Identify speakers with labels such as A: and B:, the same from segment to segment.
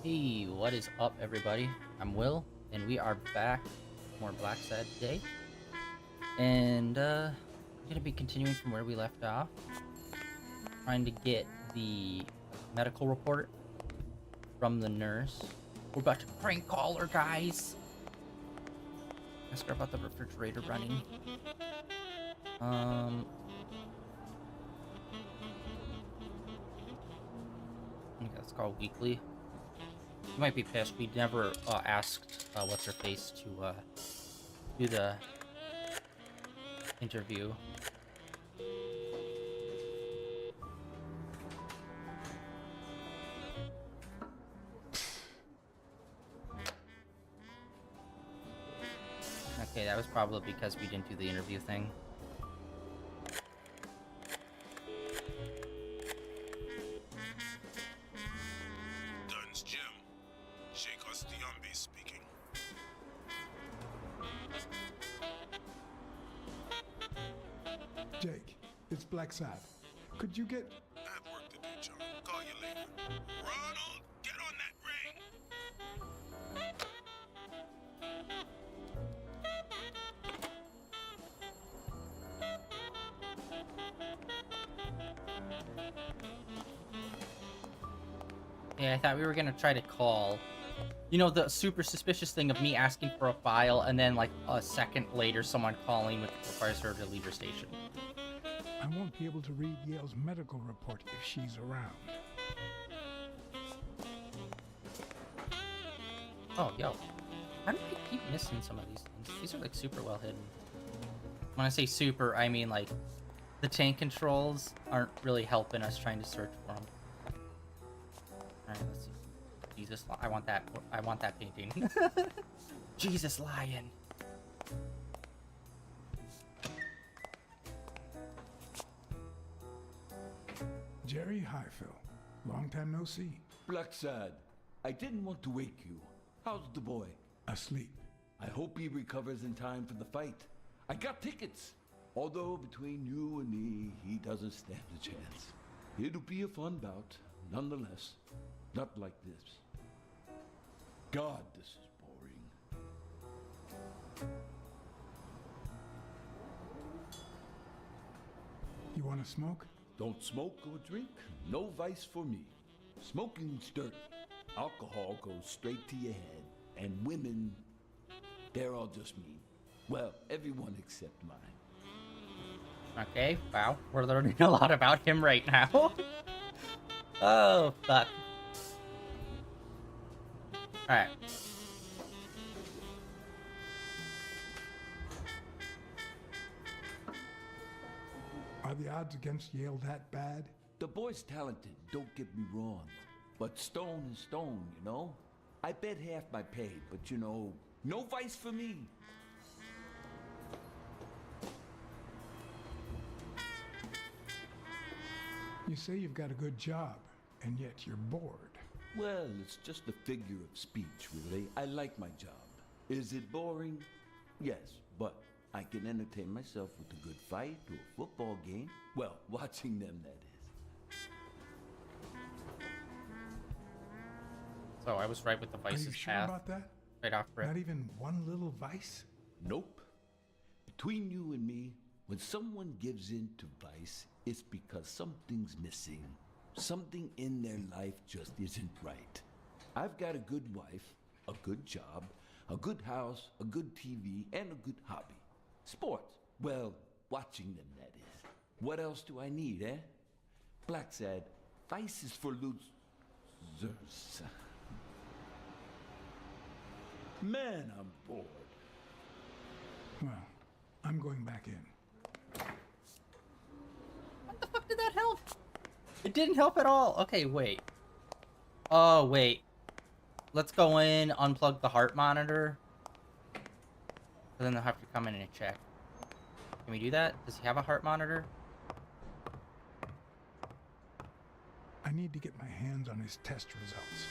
A: Hey, what is up, everybody? I'm Will, and we are back with more Blacksad today. And, we're gonna be continuing from where we left off, trying to get the medical report from the nurse. We're about to prank call her, guys! Ask her about the refrigerator running. I think that's called weekly. You might be pissed. We never asked what's her face to do the interview. Okay, that was probably because we didn't do the interview thing.
B: Duns Jim. Sheikh Ostiambi speaking.
C: Jake, it's Blacksad. Could you get...
B: I have work to do, John. Call you later. Ronald, get on that ring!
A: Yeah, I thought we were gonna try to call. You know, the super suspicious thing of me asking for a file and then, like, a second later someone calling, which requires her to leave her station.
C: I won't be able to read Yale's medical report if she's around.
A: Oh, yo. How do I keep missing some of these things? These are, like, super well hidden. When I say super, I mean, like, the tank controls aren't really helping us trying to search for them. Alright, let's see. Jesus, I want that painting. Jesus lion.
C: Jerry, hi, Phil. Long time no see.
D: Blacksad, I didn't want to wake you. How's the boy?
C: Asleep.
D: I hope he recovers in time for the fight. I got tickets. Although between you and me, he doesn't stand a chance. It'll be a fun bout, nonetheless. Not like this. God, this is boring.
C: You want to smoke?
D: Don't smoke or drink. No vice for me. Smoking's dirty. Alcohol goes straight to your head. And women, they're all just mean. Well, everyone except mine.
A: Okay, wow. We're learning a lot about him right now. Oh, fuck. Alright.
C: Are the odds against Yale that bad?
D: The boy's talented, don't get me wrong. But stone is stone, you know? I bet half my pay, but you know, no vice for me.
C: You say you've got a good job, and yet you're bored.
D: Well, it's just a figure of speech, really. I like my job. Is it boring? Yes, but I can entertain myself with a good fight or a football game. Well, watching them, that is.
A: So I was right with the
C: Are you
A: vice's
C: sure
A: path.
C: about that?
A: Right off rip.
C: Not even one little vice?
D: Nope. Between you and me, when someone gives in to vice, it's because something's missing. Something in their life just isn't right. I've got a good wife, a good job, a good house, a good TV, and a good hobby. Sports. Well, watching them, that is. What else do I need, eh? Blacksad, vice is for losers. Man, I'm bored.
C: Well, I'm going back in.
A: What the fuck did that help? It didn't help at all. Okay, wait. Oh, wait. Let's go in, unplug the heart monitor. And then they'll have to come in and check. Can we do that? Does he have a heart monitor?
C: I need to get my hands on his test results.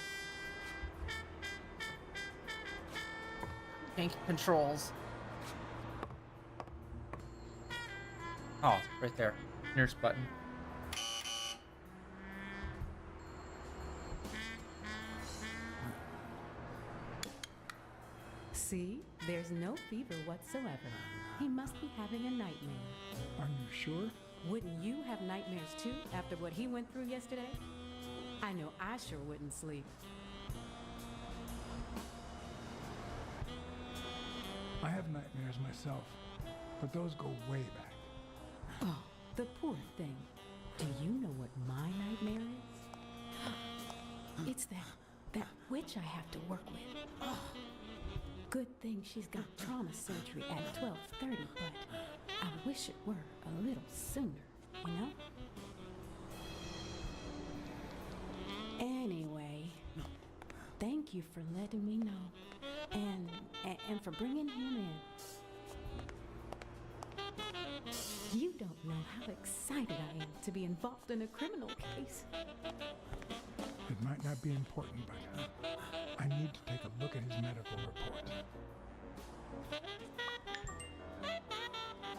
A: Tank controls. Oh, right there. Nurse button.
E: See, there's no fever whatsoever. He must be having a nightmare.
C: Are you sure?
E: Wouldn't you have nightmares too after what he went through yesterday? I know I sure wouldn't sleep.
C: I have nightmares myself, but those go way back.
E: Oh, the poor thing. Do you know what my nightmare is? It's that witch I have to work with. Oh, good thing she's got trauma surgery at 12:30, but I wish it were a little sooner, you know? Anyway, thank you for letting me know, and for bringing him in. You don't know how excited I am to be involved in a criminal case.
C: It might not be important, but I need to take a look at his medical report.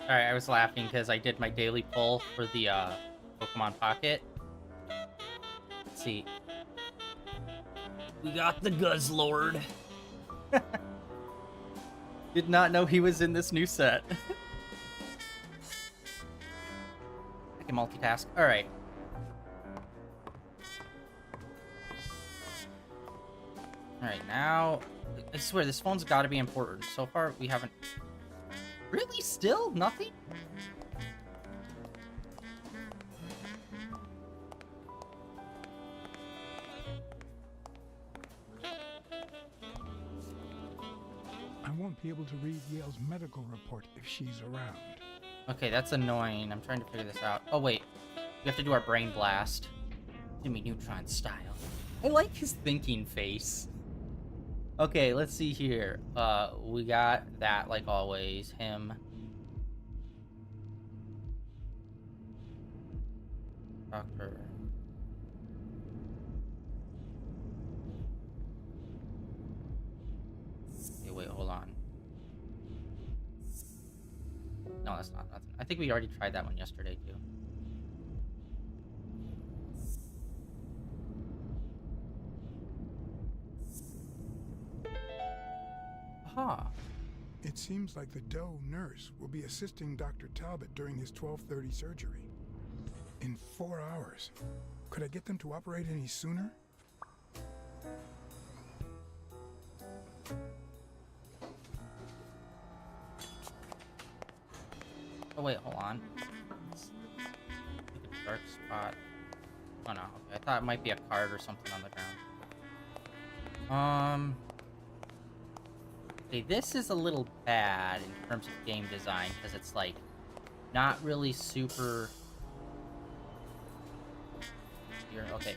A: Alright, I was laughing because I did my daily pull for the Pokemon Pocket. Let's see. We got the Guzzlord. Did not know he was in this new set. I can multitask. Alright. Alright, now... I swear, this phone's gotta be important. So far, we haven't... Really? Still? Nothing?
C: I won't be able to read Yale's medical report if she's around.
A: Okay, that's annoying. I'm trying to figure this out. Oh, wait. We have to do our brain blast. Jimmy Neutron style. I like his thinking face. Okay, let's see here. We got that, like always. Him. Doctor. Okay, wait, hold on. No, that's not nothing. I think we already tried that one yesterday, too. Aha.
C: It seems like the Doe nurse will be assisting Dr. Talbot during his 12:30 surgery. In 4 hours. Could I get them to operate any sooner?
A: Oh, wait, hold on. Look at the dark spot. Oh, no. Okay, I thought it might be a card or something on the ground. Okay, this is a little bad in terms of game design, because it's, like, not really super... Okay,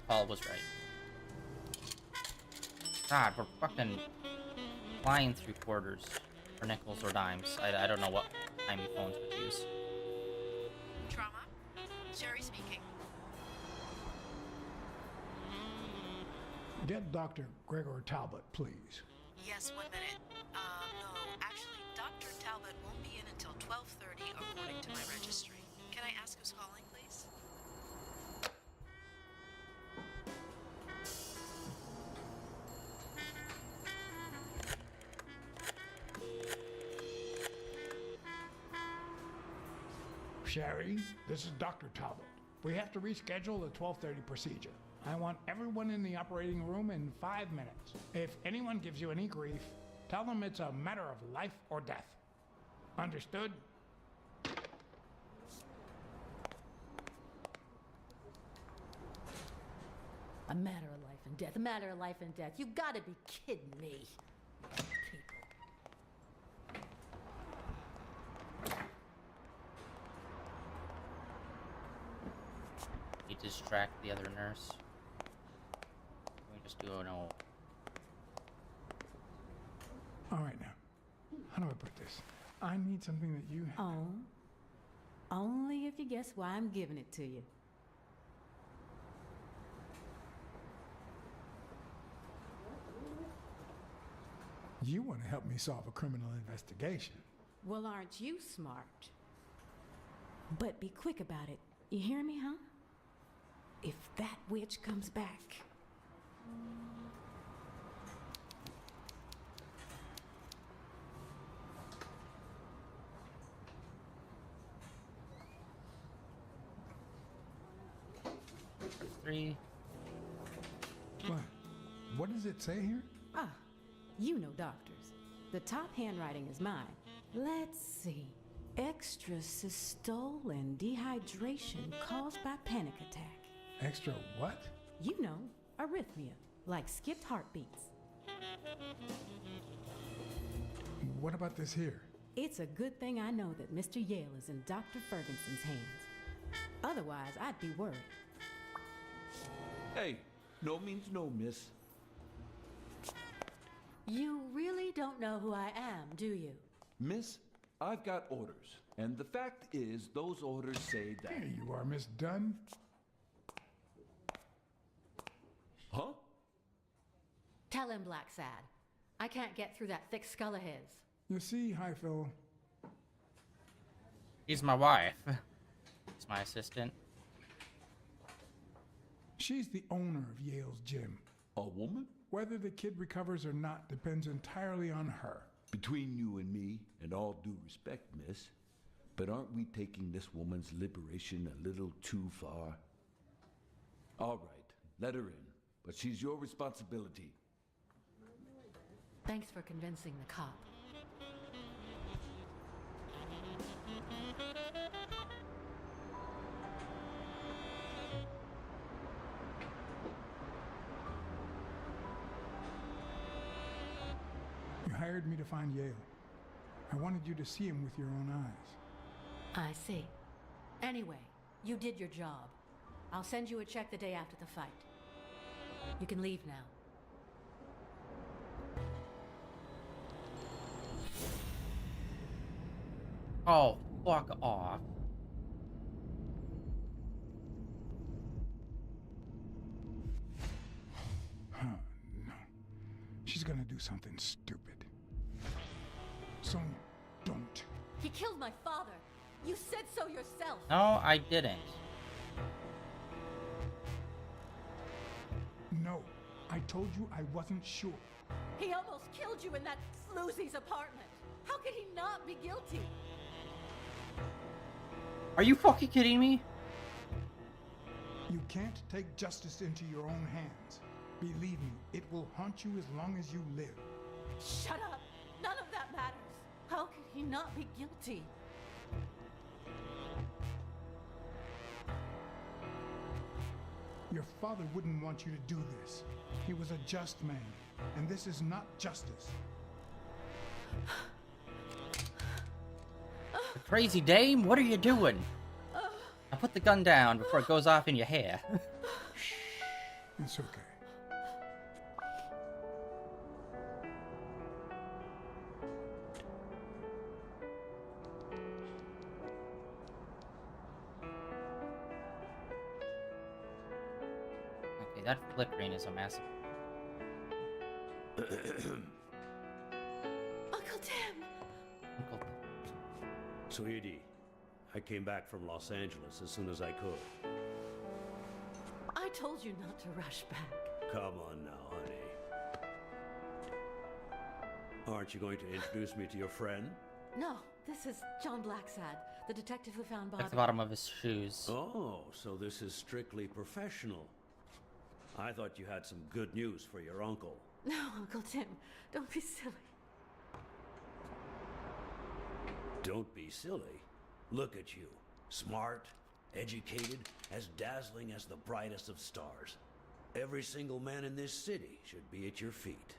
A: Paul was right. God, we're fucking flying through quarters. Or nickels or dimes. I don't know what tiny phones would use.
F: Trauma? Sherry speaking.
C: Get Dr. Gregor Talbot, please.
F: Yes, 1 minute. No, actually, Dr. Talbot won't be in until 12:30 according to my registry. Can I ask who's calling, please?
C: Sherry, this is Dr. Talbot. We have to reschedule the 12:30 procedure. I want everyone in the operating room in 5 minutes. If anyone gives you any grief, tell them it's a matter of life or death. Understood?
E: A matter of life and death, a matter of life and death. You gotta be kidding me. People.
A: You distract the other nurse. We just do no.
C: All right now. How do I put this? I need something that you have.
E: Oh, only if you guess why I'm giving it to you.
C: You want to help me solve a criminal investigation.
E: Well, aren't you smart? But be quick about it. You hear me, huh? If that witch comes back.
A: 3.
C: What does it say here?
E: Ah, you know doctors. The top handwriting is mine. Let's see. Extrasystole and dehydration caused by panic attack.
C: Extra what?
E: You know, arrhythmia, like skipped heartbeats.
C: What about this here?
E: It's a good thing I know that Mr. Yale is in Dr. Ferguson's hands. Otherwise, I'd be worried.
D: Hey, no means no, miss.
E: You really don't know who I am, do you?
D: Miss, I've got orders. And the fact is, those orders say that...
C: Here you are, Miss Dunn.
D: Huh?
G: Tell him, Blacksad. I can't get through that thick skull of his.
C: You see, hi, Phil.
A: She's my wife. She's my assistant.
C: She's the owner of Yale's gym.
D: A woman?
C: Whether the kid recovers or not depends entirely on her.
D: Between you and me, and all due respect, miss, but aren't we taking this woman's liberation a little too far? All right, let her in, but she's your responsibility.
G: Thanks for convincing the cop.
C: You hired me to find Yale. I wanted you to see him with your own eyes.
G: I see. Anyway, you did your job. I'll send you a check the day after the fight. You can leave now.
A: Oh, fuck off.
C: No. She's gonna do something stupid. Sonia, don't.
G: He killed my father. You said so yourself.
A: No, I didn't.
C: No. I told you I wasn't sure.
G: He almost killed you in that floozy's apartment. How could he not be guilty?
A: Are you fucking kidding me?
C: You can't take justice into your own hands. Believe me, it will haunt you as long as you live.
G: Shut up. None of that matters. How could he not be guilty?
C: Your father wouldn't want you to do this. He was a just man, and this is not justice.
A: Crazy dame, what are you doing? Now put the gun down before it goes off in your hair.
C: It's okay.
A: Okay, that flickering is a massive.
G: Uncle Tim!
A: Uncle.
H: Sweetie, I came back from Los Angeles as soon as I could.
G: I told you not to rush back.
H: Come on now, honey. Aren't you going to introduce me to your friend?
G: No, this is John Blacksad, the detective who found Bobby.
A: That's the bottom of his shoes.
H: Oh, so this is strictly professional. I thought you had some good news for your uncle.
G: No, Uncle Tim, don't be silly.
H: Don't be silly. Look at you. Smart, educated, as dazzling as the brightest of stars. Every single man in this city should be at your feet.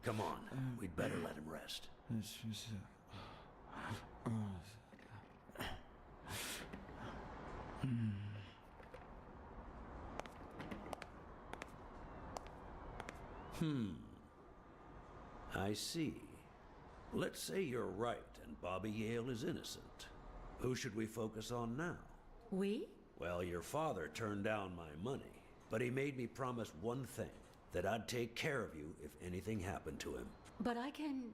H: Come on, we'd better let him rest. I see. Let's say you're right and Bobby Yale is innocent. Who should we focus on now?
G: We?
H: Well, your father turned down my money, but he made me promise one thing, that I'd take care of you if anything happened to him.
G: But I can...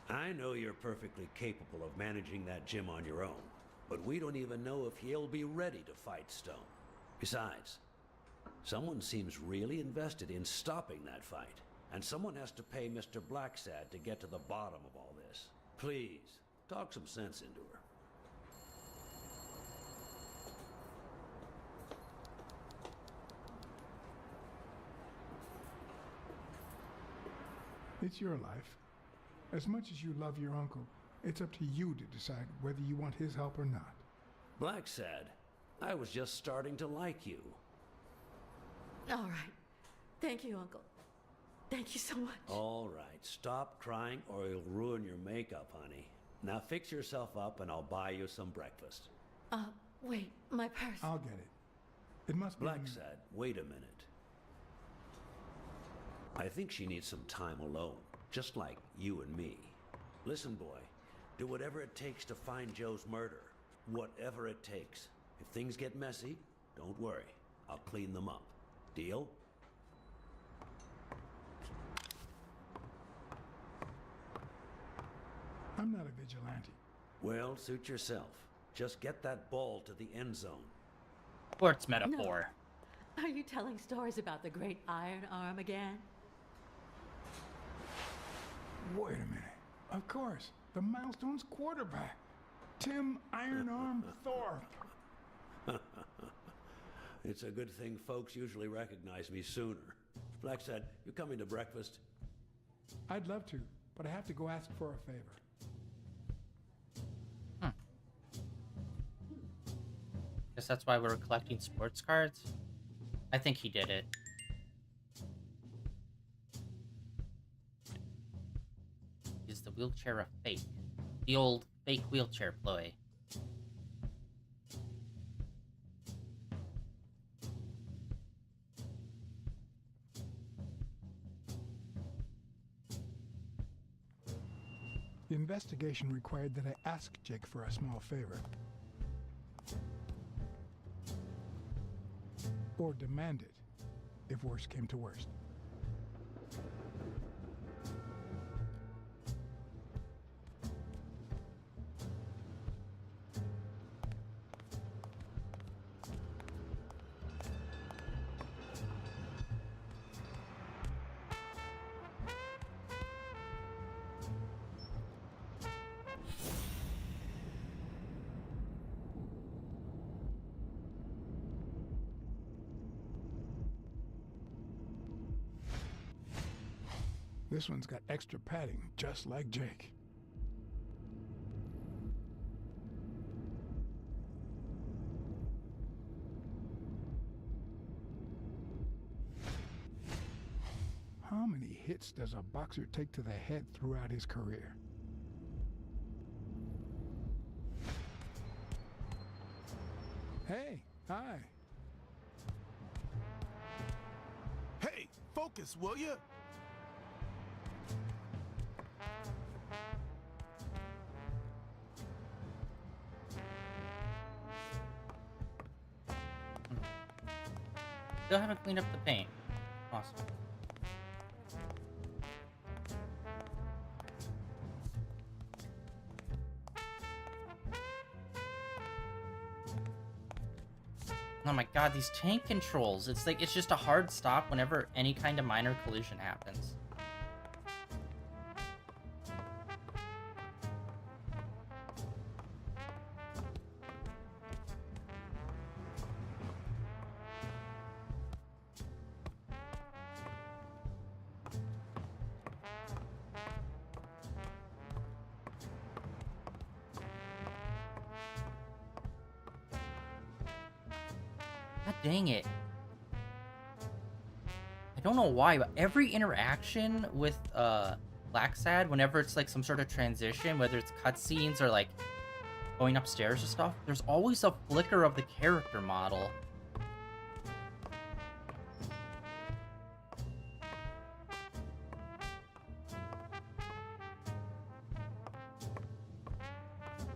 H: I know you're perfectly capable of managing that gym on your own, but we don't even know if he'll be ready to fight Stone. Besides, someone seems really invested in stopping that fight, and someone has to pay Mr. Blacksad to get to the bottom of all this. Please, talk some sense into her.
C: It's your life. As much as you love your uncle, it's up to you to decide whether you want his help or not.
H: Blacksad, I was just starting to like you.
G: All right. Thank you, Uncle. Thank you so much.
H: All right, stop crying or you'll ruin your makeup, honey. Now fix yourself up and I'll buy you some breakfast.
G: Wait, my purse.
C: I'll get it. It must be...
H: Blacksad, wait a minute. I think she needs some time alone, just like you and me. Listen, boy, do whatever it takes to find Joe's murder. Whatever it takes. If things get messy, don't worry. I'll clean them up. Deal?
C: I'm not a vigilante.
H: Well, suit yourself. Just get that ball to the end zone.
A: Sports metaphor.
G: Are you telling stories about the great iron arm again?
C: Wait a minute. Of course, the Milestones quarterback, Tim Iron Arm Thorpe.
H: It's a good thing folks usually recognize me sooner. Blacksad, you coming to breakfast?
C: I'd love to, but I have to go ask for a favor.
A: Guess that's why we're collecting sports cards. I think he did it. Is the wheelchair a fake? The old fake wheelchair ploy.
C: The investigation required that I ask Jake for a small favor. Or demand it, if worst came to worst. This one's got extra padding, just like Jake. How many hits does a boxer take to the head throughout his career? Hey, hi.
B: Hey, focus, will you?
A: Still haven't cleaned up the paint. Awesome. Oh my god, these tank controls. It's like, it's just a hard stop whenever any kind of minor collision happens. God dang it. I don't know why, but every interaction with Blacksad, whenever it's like some sort of transition, whether it's cutscenes or like going upstairs or stuff, there's always a flicker of the character model.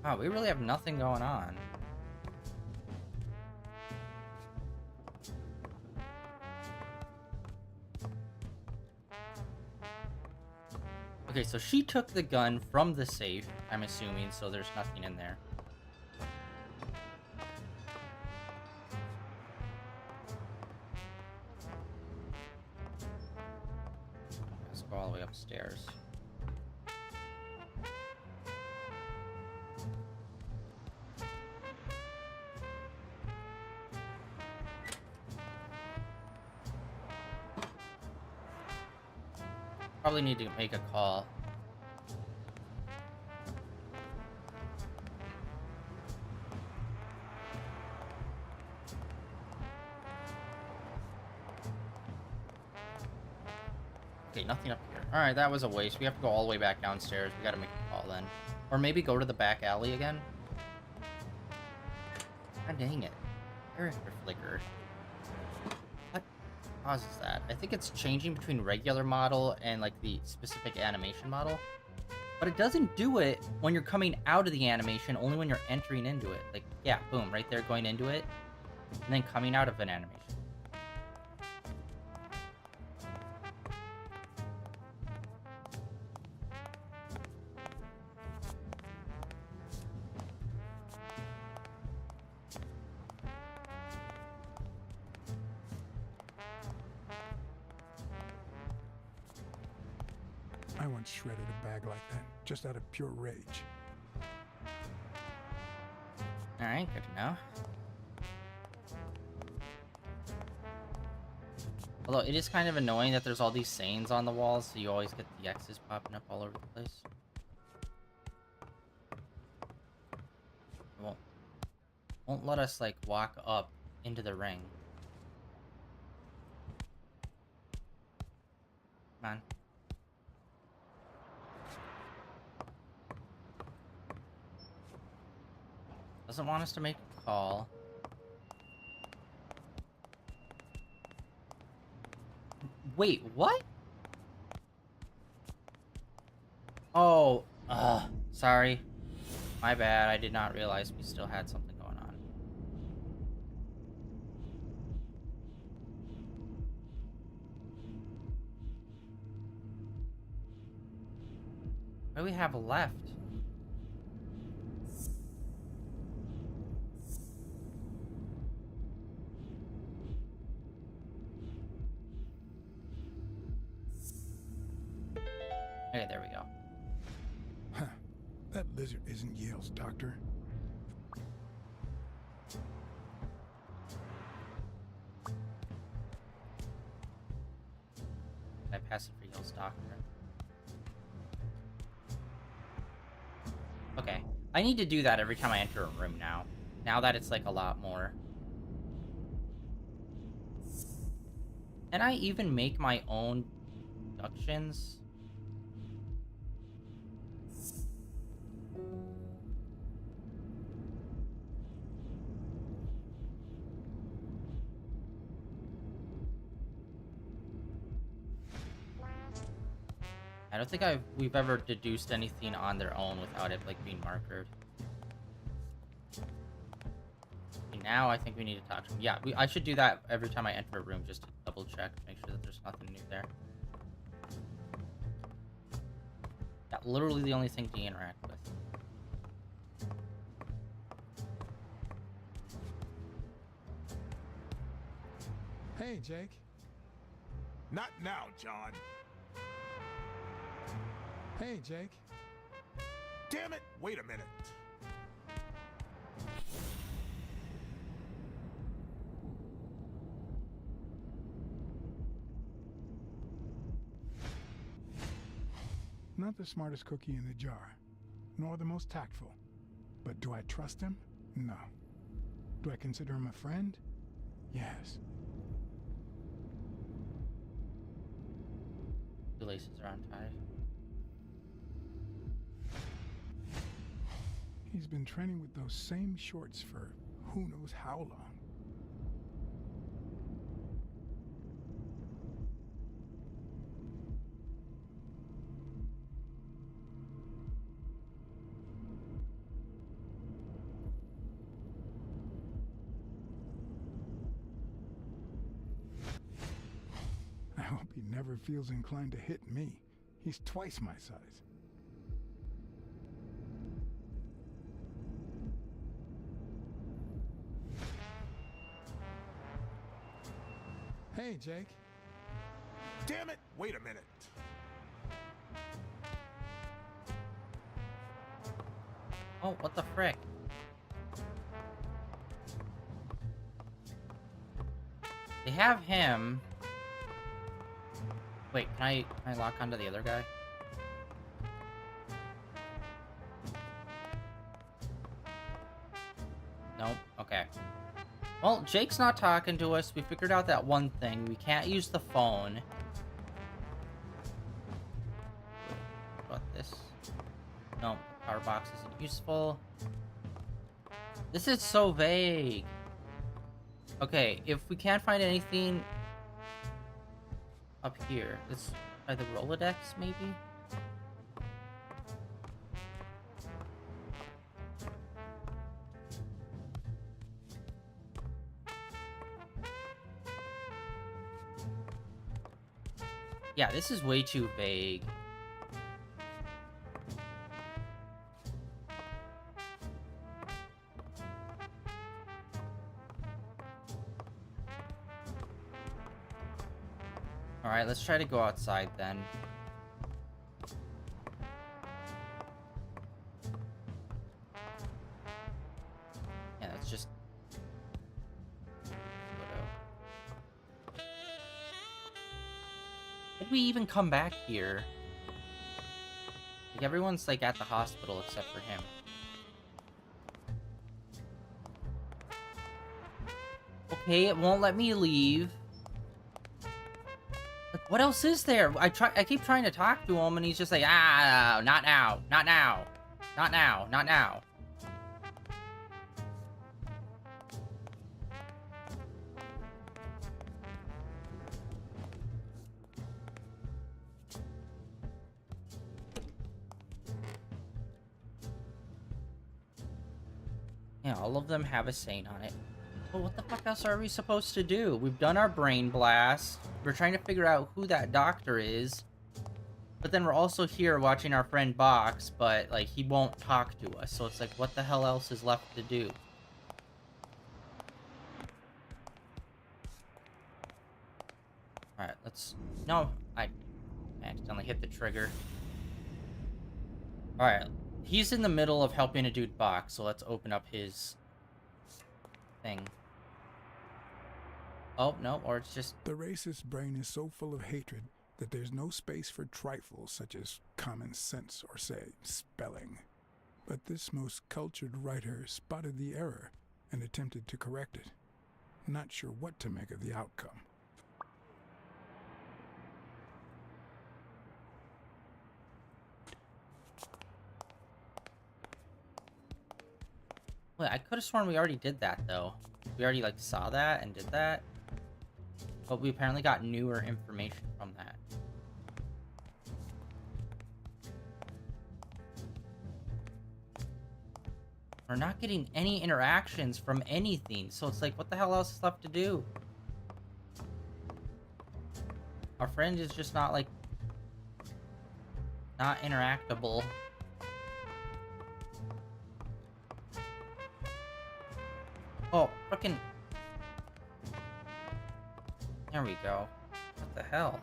A: Wow, we really have nothing going on. Okay, so she took the gun from the safe, I'm assuming, so there's nothing in there. Let's go all the way upstairs. probably need to make a call. Okay, nothing up here. Alright, that was a waste. We have to go all the way back downstairs. We gotta make a call then. Or maybe go to the back alley again. God dang it. Character flicker. What causes that? I think it's changing between regular model and like the specific animation model. But it doesn't do it when you're coming out of the animation, only when you're entering into it. Like, yeah, boom, right there, going into it. And then coming out of an animation.
C: I once shredded a bag like that, just out of pure rage.
A: Alright, good to know. Although it is kind of annoying that there's all these sayings on the walls, so you always get the X's popping up all over the place. It won't let us like walk up into the ring. Come on. Doesn't want us to make a call. Wait, what? Oh, sorry. My bad, I did not realize we still had something going on. What do we have left? Okay, there we go.
C: Huh. That lizard isn't Yale's doctor.
A: I pass it for Yale's doctor. Okay. I need to do that every time I enter a room now. Now that it's like a lot more. Can I even make my own deductions? I don't think we've ever deduced anything on their own without it like being markered. Okay, now I think we need to talk to them. Yeah, I should do that every time I enter a room just to double check, make sure that there's nothing new there. Yeah, literally the only thing to interact with.
C: Hey, Jake.
B: Not now, John.
C: Hey, Jake.
B: Damn it! Wait a minute.
C: Not the smartest cookie in the jar, nor the most tactful. But do I trust him? No. Do I consider him a friend? Yes.
A: The laces are untied.
C: He's been training with those same shorts for who knows how long. I hope he never feels inclined to hit me. He's twice my size. Hey, Jake.
B: Damn it! Wait a minute.
A: Oh, what the frick? They have him. Wait, can I lock onto the other guy? Nope. Okay. Well, Jake's not talking to us. We figured out that one thing. We can't use the phone. What about this? No, the power box isn't useful. This is so vague. Okay, if we can't find anything up here, let's try the Rolodex, maybe? Yeah, this is way too vague. Alright, let's try to go outside then. Yeah, let's just... Did we even come back here? Like, everyone's, like, at the hospital except for him. Okay, it won't let me leave. Like, what else is there? I keep trying to talk to him, and he's just like, ah, not now, not now, not now, not now. Yeah, all of them have a saint on it. But what the fuck else are we supposed to do? We've done our brain blast. We're trying to figure out who that doctor is. But then we're also here watching our friend Box, but, like, he won't talk to us. So it's like, what the hell else is left to do? Alright, let's... No, I accidentally hit the trigger. Alright, he's in the middle of helping a dude Box, so let's open up his thing. Oh, no, or it's just...
I: The racist brain is so full of hatred that there's no space for trifles such as common sense or, say, spelling. But this most cultured writer spotted the error and attempted to correct it. Not sure what to make of the outcome.
A: Wait, I could have sworn we already did that, though. We already, like, saw that and did that. But we apparently got newer information from that. We're not getting any interactions from anything, so it's like, what the hell else is left to do? Our friend is just not, like... not interactable. Oh, frickin'... There we go. What the hell?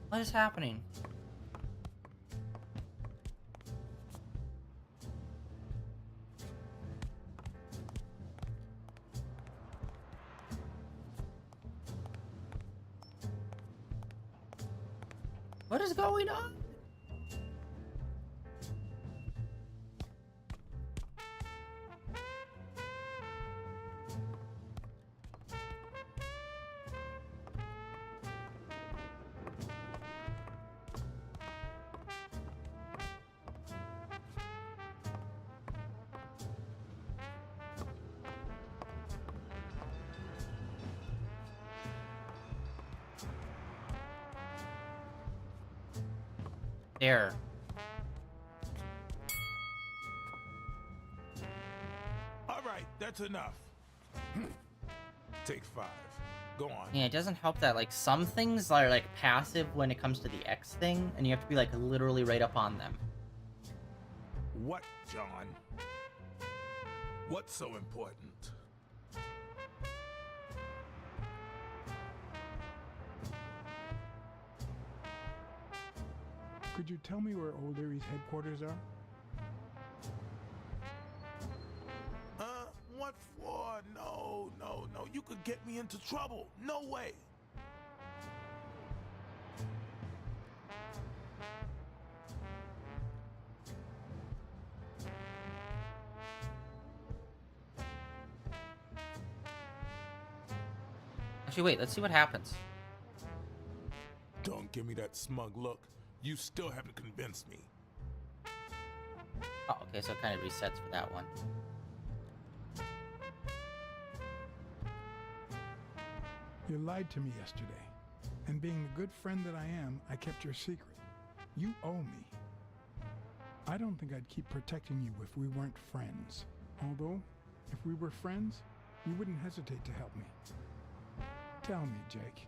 A: What is happening? What is going on? There.
B: All right, that's enough. Take 5. Go on.
A: Yeah, it doesn't help that, like, some things are, like, passive when it comes to the X thing, and you have to be, like, literally right up on them.
B: What, John? What's so important?
I: Could you tell me where Old Erie's headquarters are?
B: What for? No, no, no. You could get me into trouble. No way.
A: Actually, wait, let's see what happens.
B: Don't give me that smug look. You still haven't convinced me.
A: Oh, okay, so it kind of resets for that one.
I: You lied to me yesterday. And being the good friend that I am, I kept your secret. You owe me. I don't think I'd keep protecting you if we weren't friends. Although, if we were friends, you wouldn't hesitate to help me. Tell me, Jake,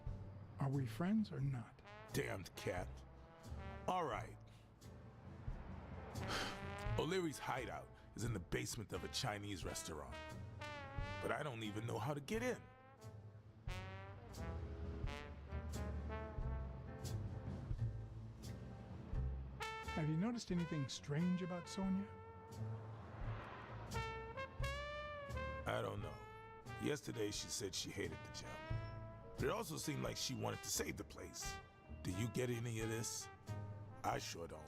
I: are we friends or not?
B: Damned cat. All right. O'Leary's hideout is in the basement of a Chinese restaurant. But I don't even know how to get in.
I: Have you noticed anything strange about Sonia?
B: I don't know. Yesterday she said she hated the gym. But it also seemed like she wanted to save the place. Do you get any of this? I sure don't.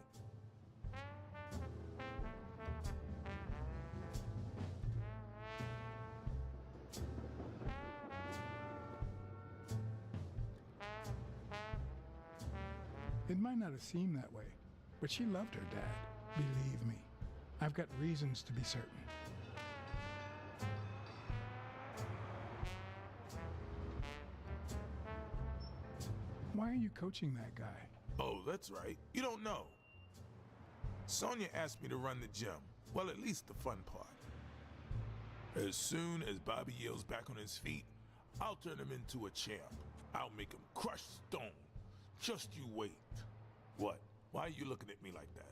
I: It might not have seemed that way, but she loved her dad. Believe me, I've got reasons to be certain. Why are you coaching that guy?
B: Oh, that's right. You don't know. Sonia asked me to run the gym. Well, at least the fun part. As soon as Bobby Yale's back on his feet, I'll turn him into a champ. I'll make him crush stone. Just you wait. What? Why are you looking at me like that?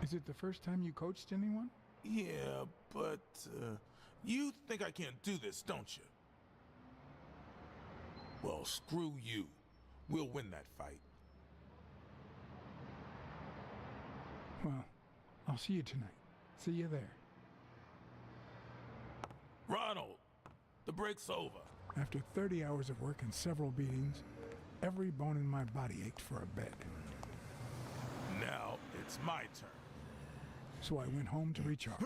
I: Is it the first time you coached anyone?
B: Yeah, but you think I can't do this, don't you? Well, screw you. We'll win that fight.
I: Well, I'll see you tonight. See you there.
B: Ronald, the break's over.
I: After 30 hours of work and several beatings, every bone in my body ached for a bed.
B: Now it's my turn.
I: So I went home to recharge.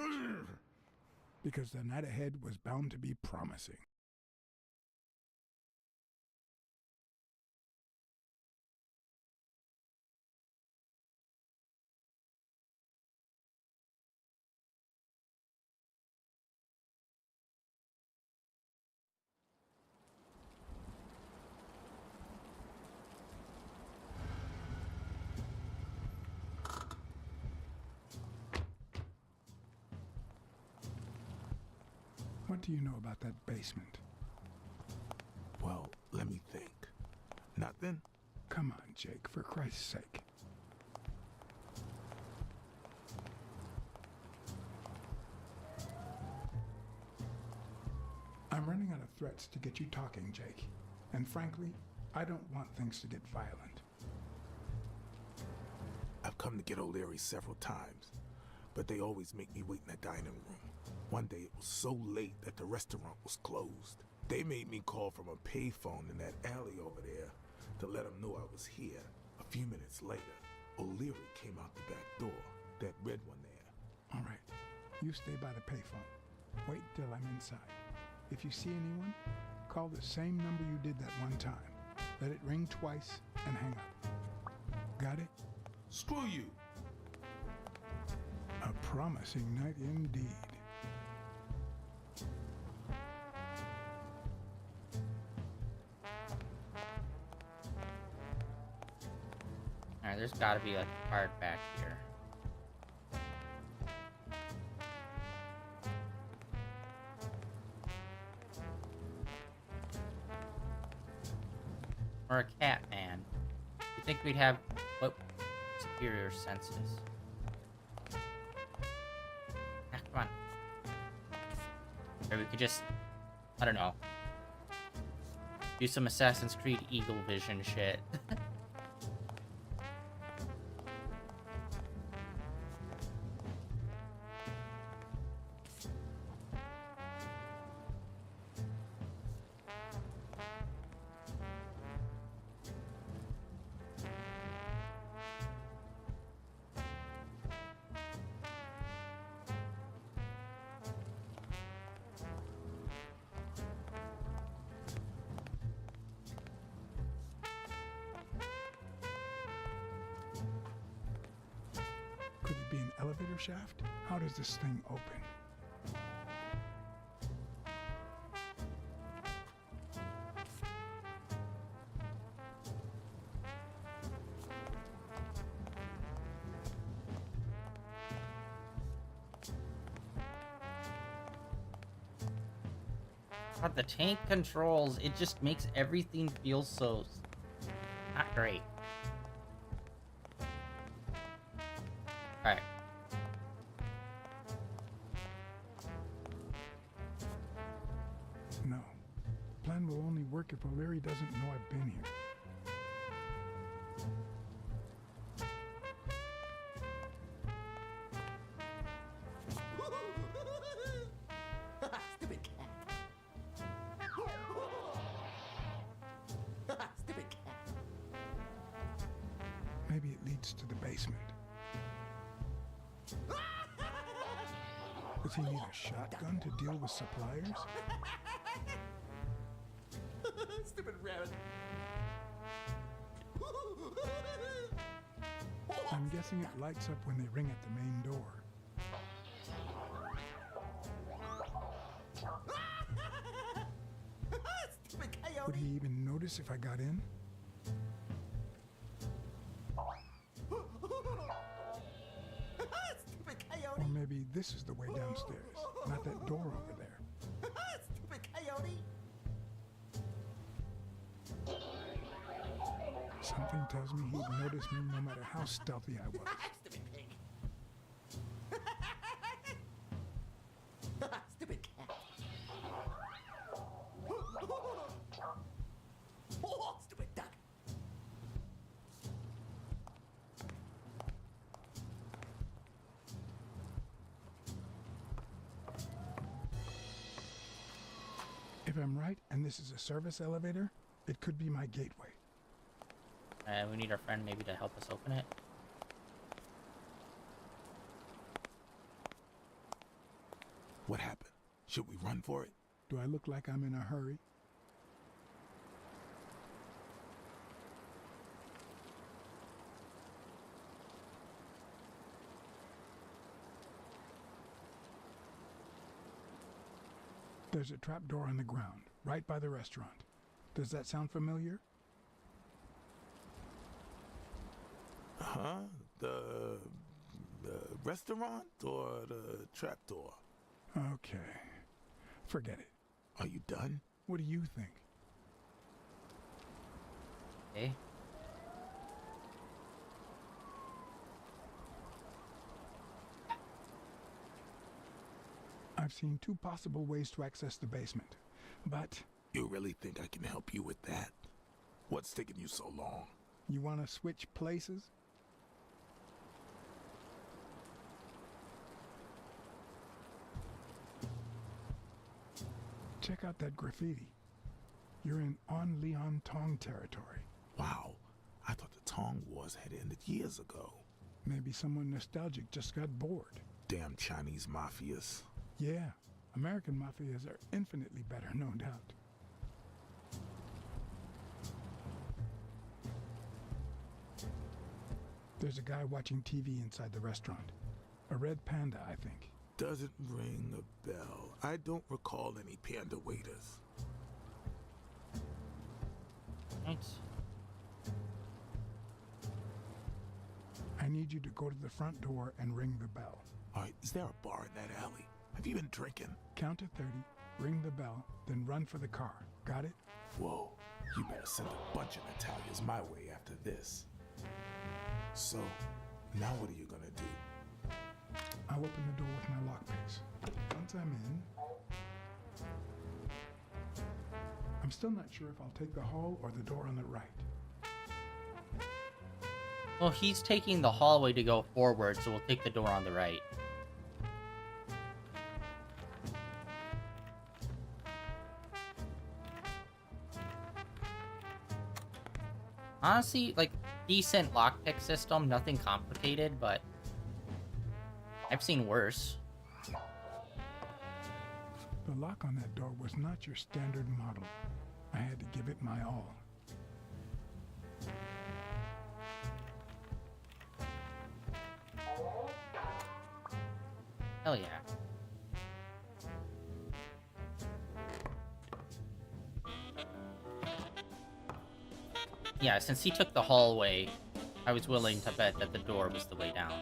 I: Because the night ahead was bound to be promising. What do you know about that basement?
B: Well, let me think. Nothing?
I: Come on, Jake, for Christ's sake. I'm running out of threats to get you talking, Jake. And frankly, I don't want things to get violent.
B: I've come to get O'Leary several times, but they always make me wait in the dining room. One day it was so late that the restaurant was closed. They made me call from a payphone in that alley over there to let them know I was here. A few minutes later, O'Leary came out the back door, that red one there.
I: All right, you stay by the payphone. Wait till I'm inside. If you see anyone, call the same number you did that one time. Let it ring twice and hang up. Got it?
B: Screw you!
I: A promising night indeed.
A: Alright, there's gotta be like a card back here. Or a cat man. You think we'd have what superior senses? Ah, come on. Or we could just, I don't know, do some Assassin's Creed Eagle Vision shit.
I: elevator shaft? How does this thing open?
A: God, the tank controls, it just makes everything feel so not great. Alright.
I: No. The plan will only work if O'Leary doesn't know I've been here.
J: Stupid cat. Stupid cat.
I: Maybe it leads to the basement. Does he need a shotgun to deal with suppliers?
J: Stupid rabbit.
I: I'm guessing it lights up when they ring at the main door.
J: Stupid coyote.
I: Would he even notice if I got in?
J: Stupid coyote.
I: Or maybe this is the way downstairs, not that door over there.
J: Stupid coyote.
I: Something tells me he'd notice me no matter how stealthy I was.
J: Stupid pig. Stupid cat. Stupid duck.
I: If I'm right, and this is a service elevator, it could be my gateway.
A: We need our friend maybe to help us open it.
B: What happened? Should we run for it?
I: Do I look like I'm in a hurry? There's a trap door on the ground, right by the restaurant. Does that sound familiar?
B: Huh? The restaurant or the trap door?
I: Okay. Forget it.
B: Are you done?
I: What do you think?
A: Okay.
I: I've seen two possible ways to access the basement, but
B: You really think I can help you with that? What's taking you so long?
I: you want to switch places? Check out that graffiti. You're in On Leon Tong territory.
B: Wow, I thought the Tong Wars had ended years ago.
I: Maybe someone nostalgic just got bored.
B: Damn Chinese mafias.
I: Yeah, American mafias are infinitely better, no doubt. There's a guy watching TV inside the restaurant. A red panda, I think.
B: Doesn't ring a bell. I don't recall any panda waiters.
A: Right.
I: I need you to go to the front door and ring the bell.
B: Alright, is there a bar in that alley? Have you been drinking?
I: Count to 30, ring the bell, then run for the car. Got it?
B: Whoa, you better send a bunch of Italians my way after this. So, now what are you gonna do?
I: I'll open the door with my lockpicks. Once I'm in, I'm still not sure if I'll take the hall or the door on the right.
A: Well, he's taking the hallway to go forward, so we'll take the door on the right. Honestly, like, decent lockpick system, nothing complicated, but I've seen worse.
I: The lock on that door was not your standard model. I had to give it my all.
A: Hell yeah. Yeah, since he took the hallway, I was willing to bet that the door was the way down.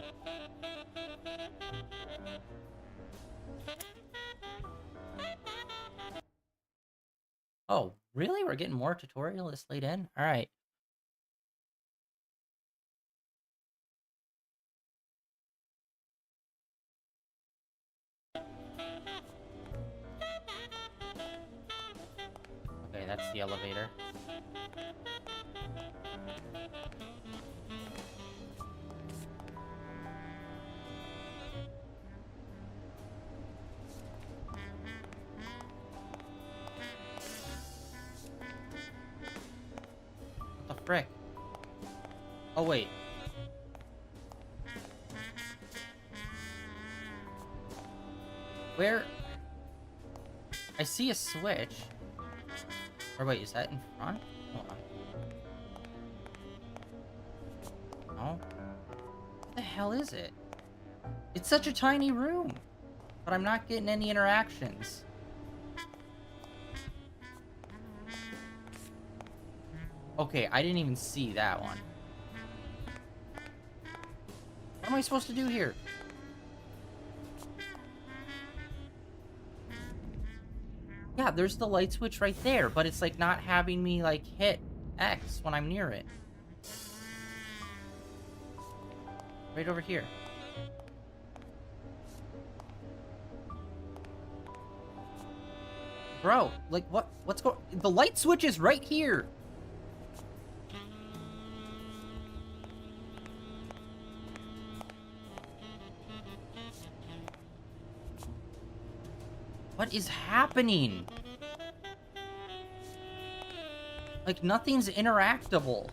A: Oh, really? We're getting more tutorial this late in? Alright. Okay, that's the elevator. What the frick? Oh, wait. Where? I see a switch. Or wait, is that in front? Hold on. Oh. What the hell is it? It's such a tiny room. But I'm not getting any interactions. Okay, I didn't even see that one. What am I supposed to do here? Yeah, there's the light switch right there, but it's like not having me like hit X when I'm near it. Right over here. Bro, like what's going? The light switch is right here. What is happening? Like, nothing's interactable.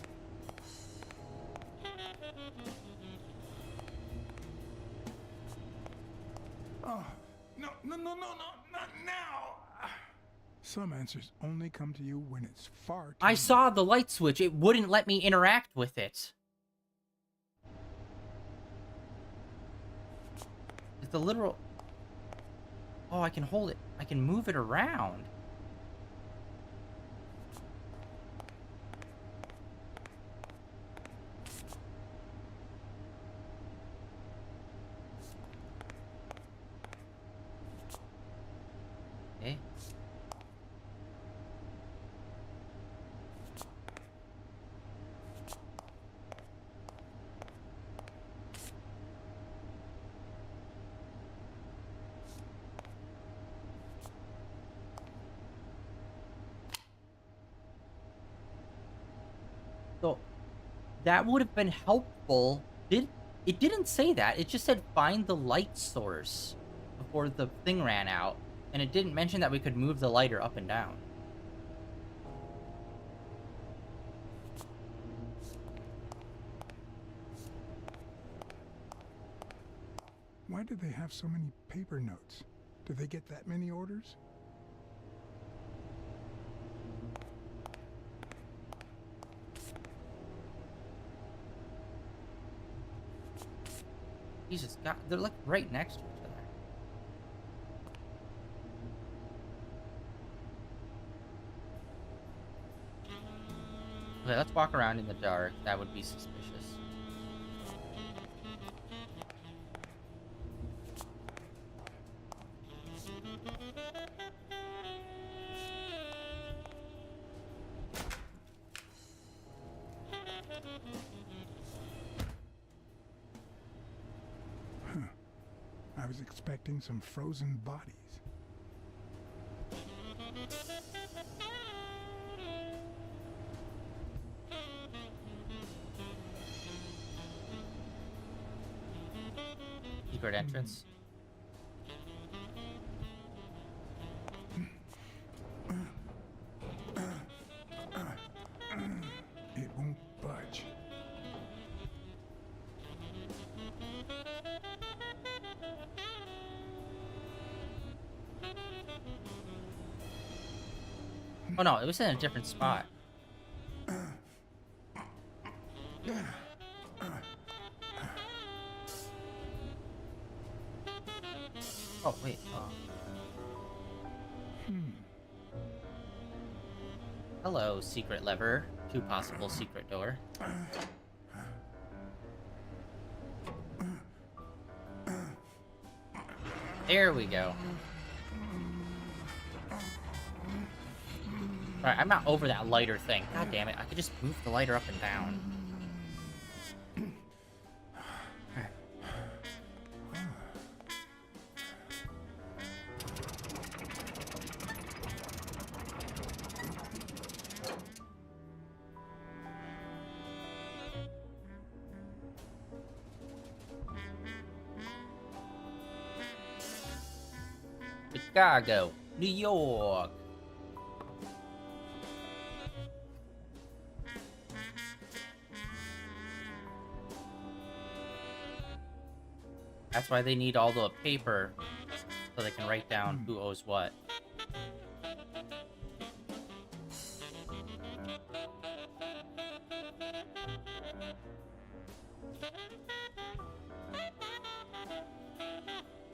I: Oh, no, not now. Some answers only come to you when it's far too
A: I saw the light switch. It wouldn't let me interact with it. It's the literal... Oh, I can hold it. I can move it around. Okay. So, that would have been helpful. It didn't say that. It just said find the light source before the thing ran out. And it didn't mention that we could move the lighter up and down.
I: Why do they have so many paper notes? Do they get that many orders?
A: Jesus, God, they're like right next to each other. Okay, let's walk around in the dark. That would be suspicious.
I: I was expecting some frozen bodies.
A: Secret entrance.
I: It won't budge.
A: Oh no, it was in a different spot. Oh, wait. Oh. Hello, secret lever to possible secret door. There we go. Alright, I'm not over that lighter thing. God damn it, I could just move the lighter up and down. Chicago, New York. That's why they need all the paper so they can write down who owes what.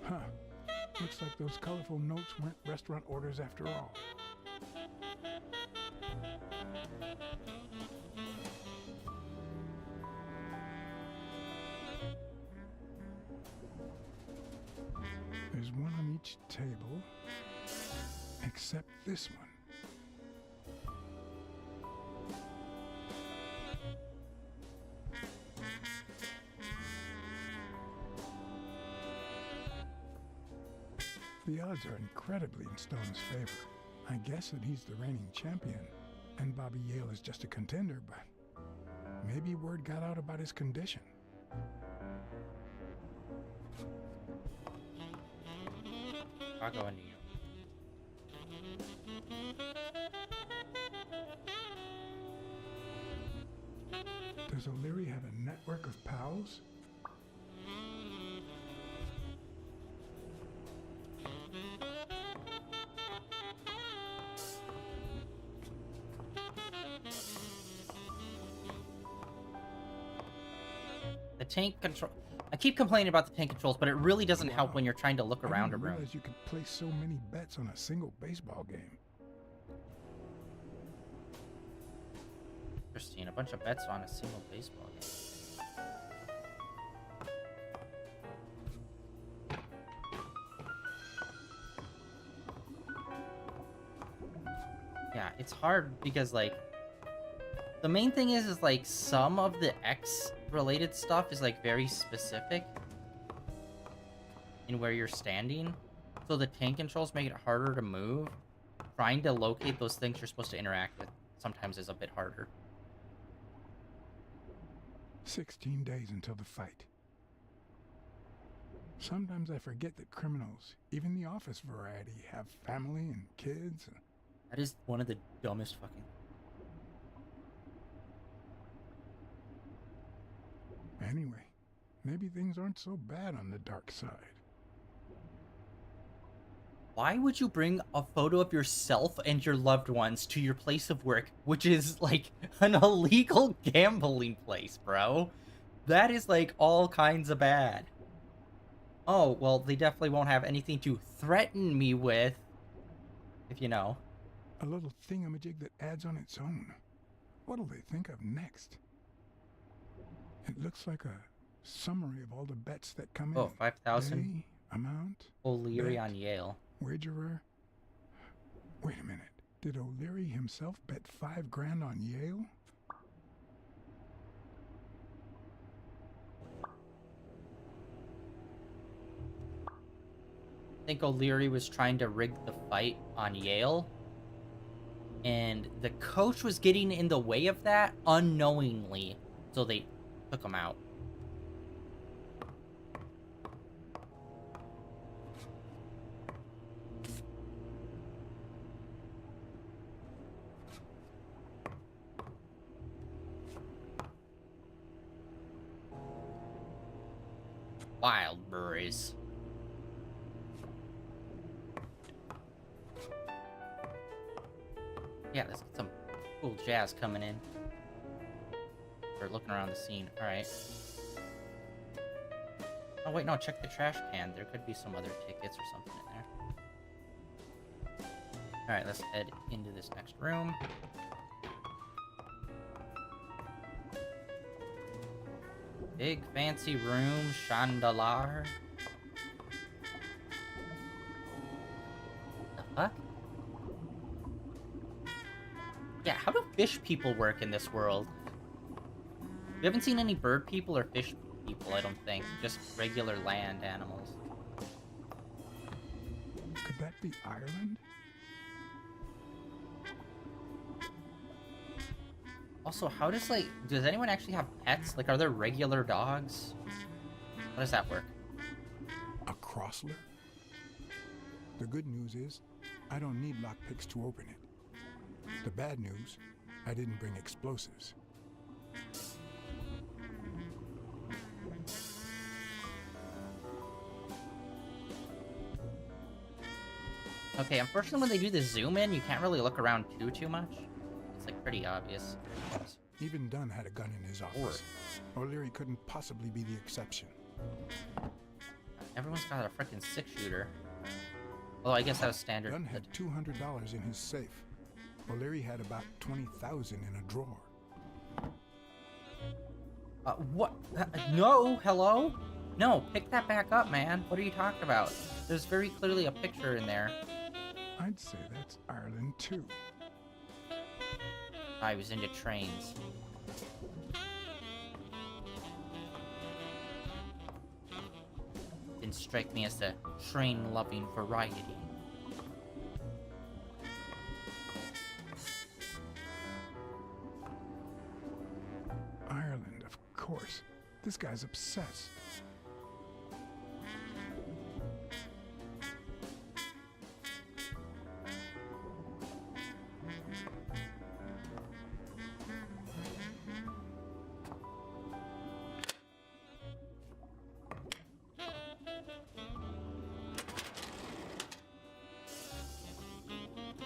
I: Huh. Looks like those colorful notes weren't restaurant orders after all. There's one on each table, except this one. The odds are incredibly in Stone's favor. I guess that he's the reigning champion, and Bobby Yale is just a contender, but maybe word got out about his condition.
A: Chicago and New York.
I: Does O'Leary have a network of pals?
A: The tank control. I keep complaining about the tank controls, but it really doesn't help when you're trying to look around a
I: I didn't
A: room.
I: realize you could place so many bets on a single baseball game.
A: Interesting. A bunch of bets on a single baseball game. Yeah, it's hard because, like, the main thing is like, some of the X-related stuff is, like, very specific in where you're standing. So the tank controls make it harder to move. Trying to locate those things you're supposed to interact with sometimes is a bit harder.
I: 16 days until the fight. Sometimes I forget that criminals, even the office variety, have family and kids.
A: That is one of the dumbest fucking...
I: Anyway, maybe things aren't so bad on the dark side.
A: Why would you bring a photo of yourself and your loved ones to your place of work, which is, like, an illegal gambling place, bro? That is, like, all kinds of bad. Oh, well, they definitely won't have anything to threaten me with, if you know.
I: A little thingamajig that adds on its own. What'll they think of next? It looks like a summary of all the bets that come in.
A: Oh, 5,000?
I: Day, amount,
A: O'Leary
I: bet,
A: on Yale.
I: wagerer. Wait a minute. Did O'Leary himself bet $5 grand on Yale?
A: I think O'Leary was trying to rig the fight on Yale, and the coach was getting in the way of that unknowingly, so they took him out. Wild berries. Yeah, let's get some cool jazz coming in. We're looking around the scene. Alright. Oh wait, no, check the trash can. There could be some other tickets or something in there. Alright, let's head into this next room. Big fancy room, chandelier. The fuck? Yeah, how do fish people work in this world? We haven't seen any bird people or fish people, I don't think. Just regular land animals.
I: Could that be Ireland?
A: Also, how does, like, does anyone actually have pets? Like, are there regular dogs? How does that work?
I: A Crossler? The good news is, I don't need lockpicks to open it. The bad news, I didn't bring explosives.
A: Okay, unfortunately when they do the zoom in, you can't really look around too much. It's, like, pretty obvious.
I: Even Dunn had a gun in his office. O'Leary couldn't possibly be the exception.
A: Everyone's got a freaking six-shooter. Although I guess that was standard.
I: Dunn had $200 in his safe. O'Leary had about $20,000 in a drawer.
A: What? No, hello? No, pick that back up, man. What are you talking about? There's very clearly a picture in there.
I: I'd say that's Ireland too.
A: I was into trains. Didn't strike me as the train-loving variety.
I: Ireland, of course. This guy's obsessed.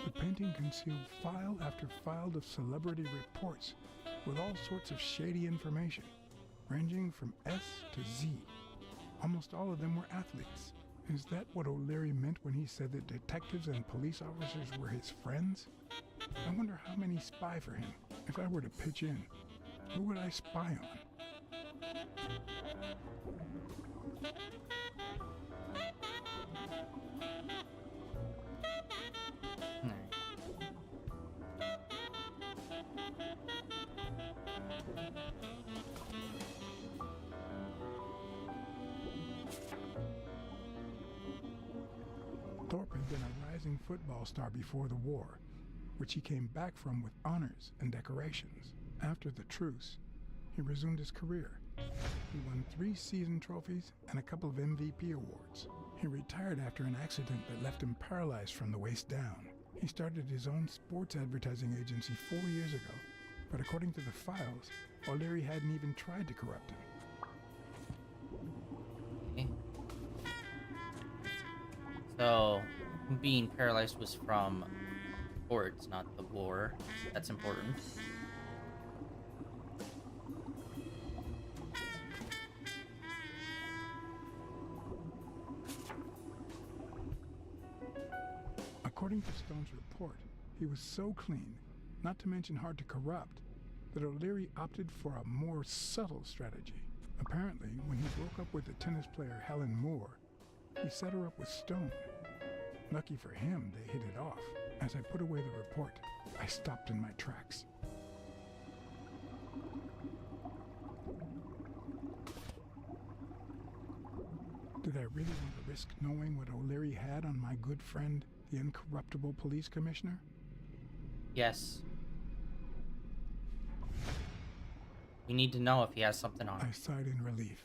I: The painting concealed file after file of celebrity reports with all sorts of shady information, ranging from S to Z. Almost all of them were athletes. Is that what O'Leary meant when he said that detectives and police officers were his friends? I wonder how many spy for him. If I were to pitch in, who would I spy on? Thorpe had been a rising football star before the war, which he came back from with honors and decorations. After the truce, he resumed his career. He won 3 season trophies and a couple of MVP awards. He retired after an accident that left him paralyzed from the waist down. He started his own sports advertising agency 4 years ago, but according to the files, O'Leary hadn't even tried to corrupt him.
A: Okay. So, being paralyzed was from sports, not the war. That's important.
I: According to Stone's report, he was so clean, not to mention hard to corrupt, that O'Leary opted for a more subtle strategy. Apparently, when he broke up with the tennis player Helen Moore, he set her up with Stone. Lucky for him, they hit it off. As I put away the report, I stopped in my tracks. Did I really want to risk knowing what O'Leary had on my good friend, the incorruptible police commissioner?
A: Yes. You need to know if he has something on him.
I: I sighed in relief.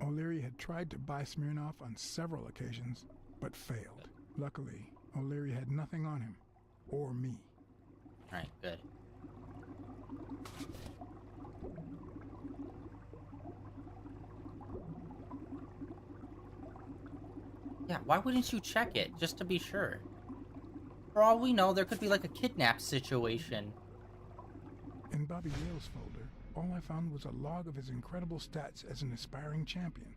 I: O'Leary had tried to buy Smirnoff on several occasions, but failed. Luckily, O'Leary had nothing on him, or me.
A: Alright, good. Yeah, why wouldn't you check it, just to be sure? For all we know, there could be like a kidnap situation.
I: In Bobby Yale's folder, all I found was a log of his incredible stats as an aspiring champion.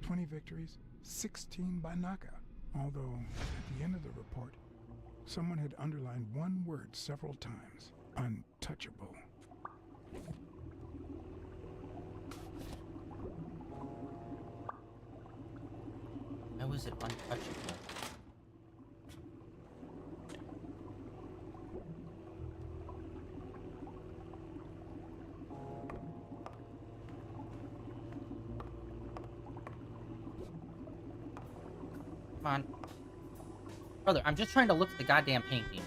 I: 20 victories, 16 by knockout. Although, at the end of the report, someone had underlined one word several times. Untouchable.
A: How is it untouchable? Come on. Brother, I'm just trying to look at the goddamn painting.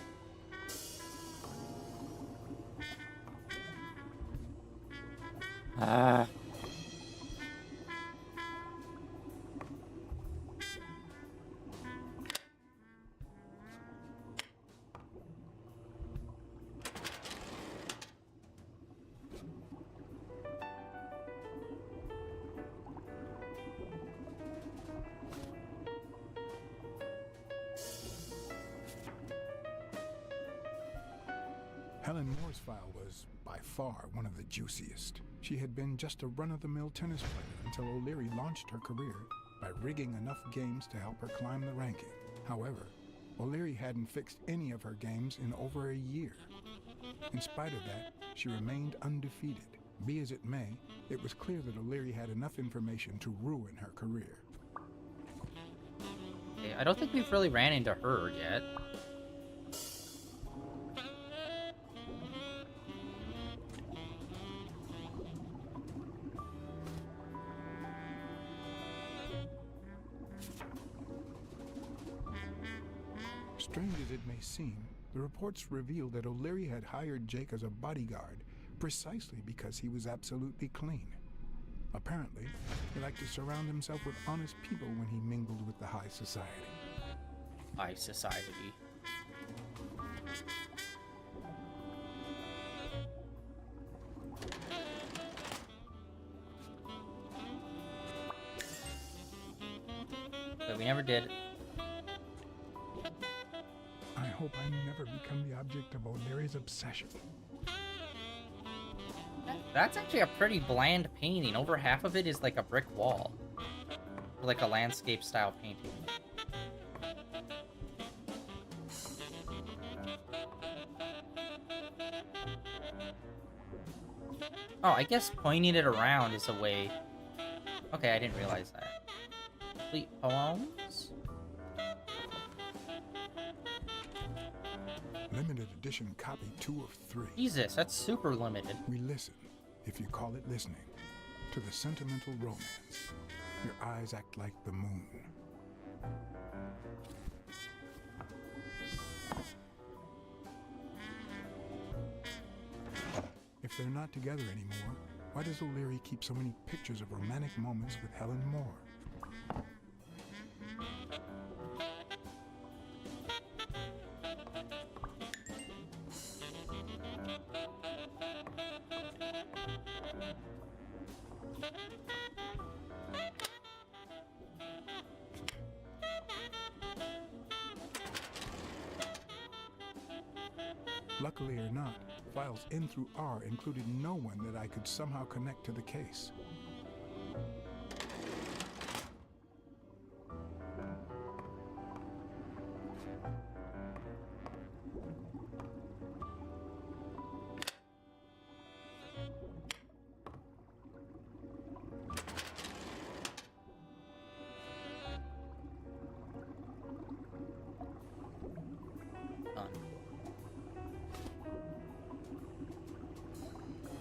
I: Helen Moore's file was, by far, one of the juiciest. She had been just a run-of-the-mill tennis player until O'Leary launched her career by rigging enough games to help her climb the ranking. However, O'Leary hadn't fixed any of her games in over a year. In spite of that, she remained undefeated. Be as it may, it was clear that O'Leary had enough information to ruin her career.
A: Okay, I don't think we've really ran into her yet.
I: Strange as it may seem, the reports revealed that O'Leary had hired Jake as a bodyguard precisely because he was absolutely clean. Apparently, he liked to surround himself with honest people when he mingled with the high society.
A: High society. But we never did.
I: I hope I never become the object of O'Leary's obsession.
A: That's actually a pretty bland painting. Over half of it is like a brick wall. Or like a landscape style painting. Oh, I guess pointing it around is a way. Okay, I didn't realize that. Complete poems?
I: Limited edition copy 2 of 3.
A: Jesus, that's super limited.
I: We listen, if you call it listening, to the sentimental romance. Your eyes act like the moon. If they're not together anymore, why does O'Leary keep so many pictures of romantic moments with Helen Moore? Luckily or not, files N through R included no one that I could somehow connect to the case.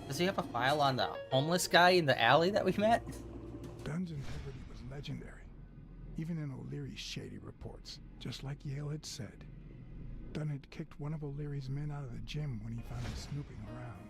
A: Does he have a file on the homeless guy in the alley that we met?
I: Dunn's integrity was legendary, even in O'Leary's shady reports, just like Yale had said. Dunn had kicked one of O'Leary's men out of the gym when he found him snooping around.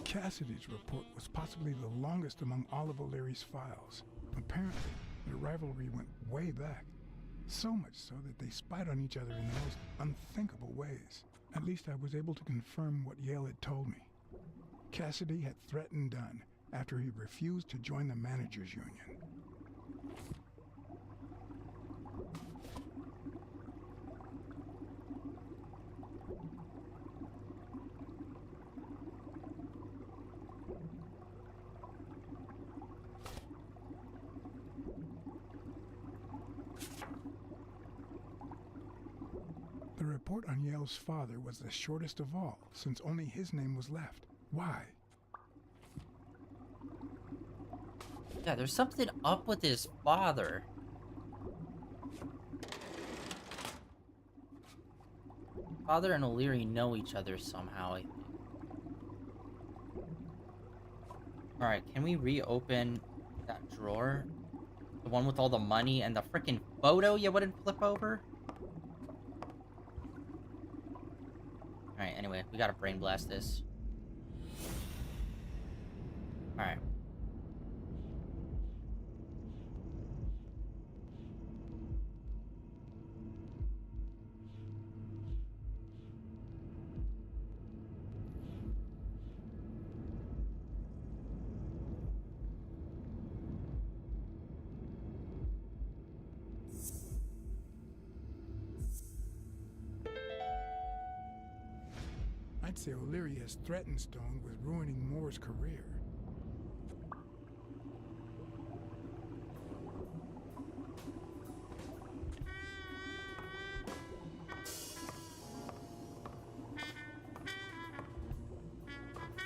I: Cassidy's report was possibly the longest among all of O'Leary's files. Apparently, their rivalry went way back, so much so that they spied on each other in the most unthinkable ways. At least I was able to confirm what Yale had told me. Cassidy had threatened Dunn after he refused to join the managers' union. The report on Yale's father was the shortest of all, since only his name was left. Why?
A: Yeah, there's something up with his father. Father and O'Leary know each other somehow, I think. Alright, can we reopen that drawer? The one with all the money and the freaking photo you wouldn't flip over? Alright, anyway, we gotta brain blast this. Alright.
I: I'd say O'Leary has threatened Stone with ruining Moore's career.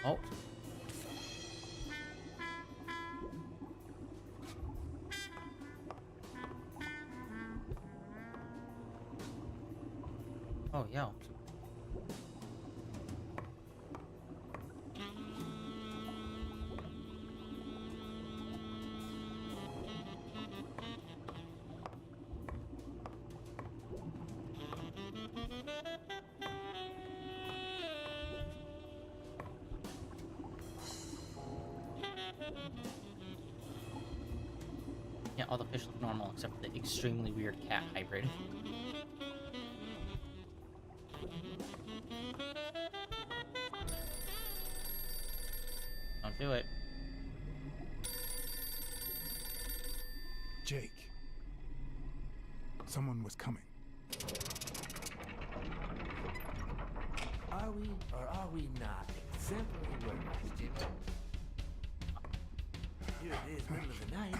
A: Oh. Oh, yo. Yeah, all the fish look normal except for the extremely weird cat hybrid. Don't do it.
I: Jake. Someone was coming.
J: Are we or are we not exemplary workers, Jimmy? Here it is, middle of the night.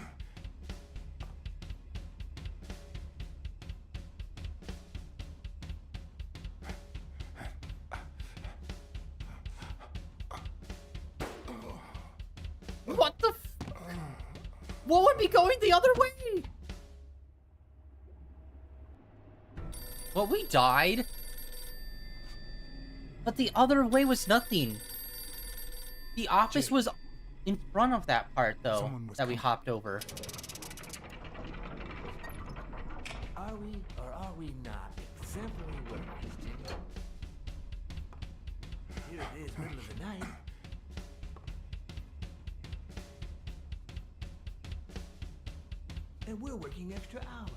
A: What the What would be going the other way? Well, we died. But the other way was nothing. The office was in front of that part, though, that we hopped over.
J: Are we or are we not exemplary workers, Jimmy? Here it is, middle of the night. And we're working extra hours.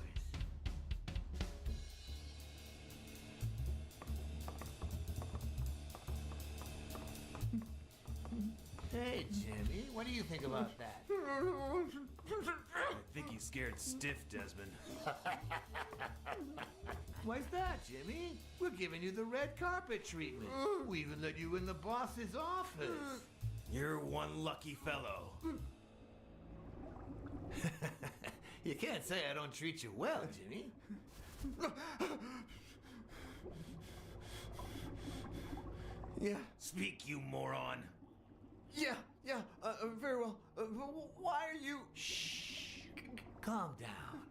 J: Hey, Jimmy, what do you think about that?
K: I think he's scared stiff, Desmond.
J: Why's that, Jimmy? We're giving you the red carpet treatment. We even let you in the boss's office.
K: You're one lucky fellow.
J: You can't say I don't treat you well, Jimmy.
K: Yeah. Speak, you moron.
J: Yeah, very well. Why are you... Shh. Calm down.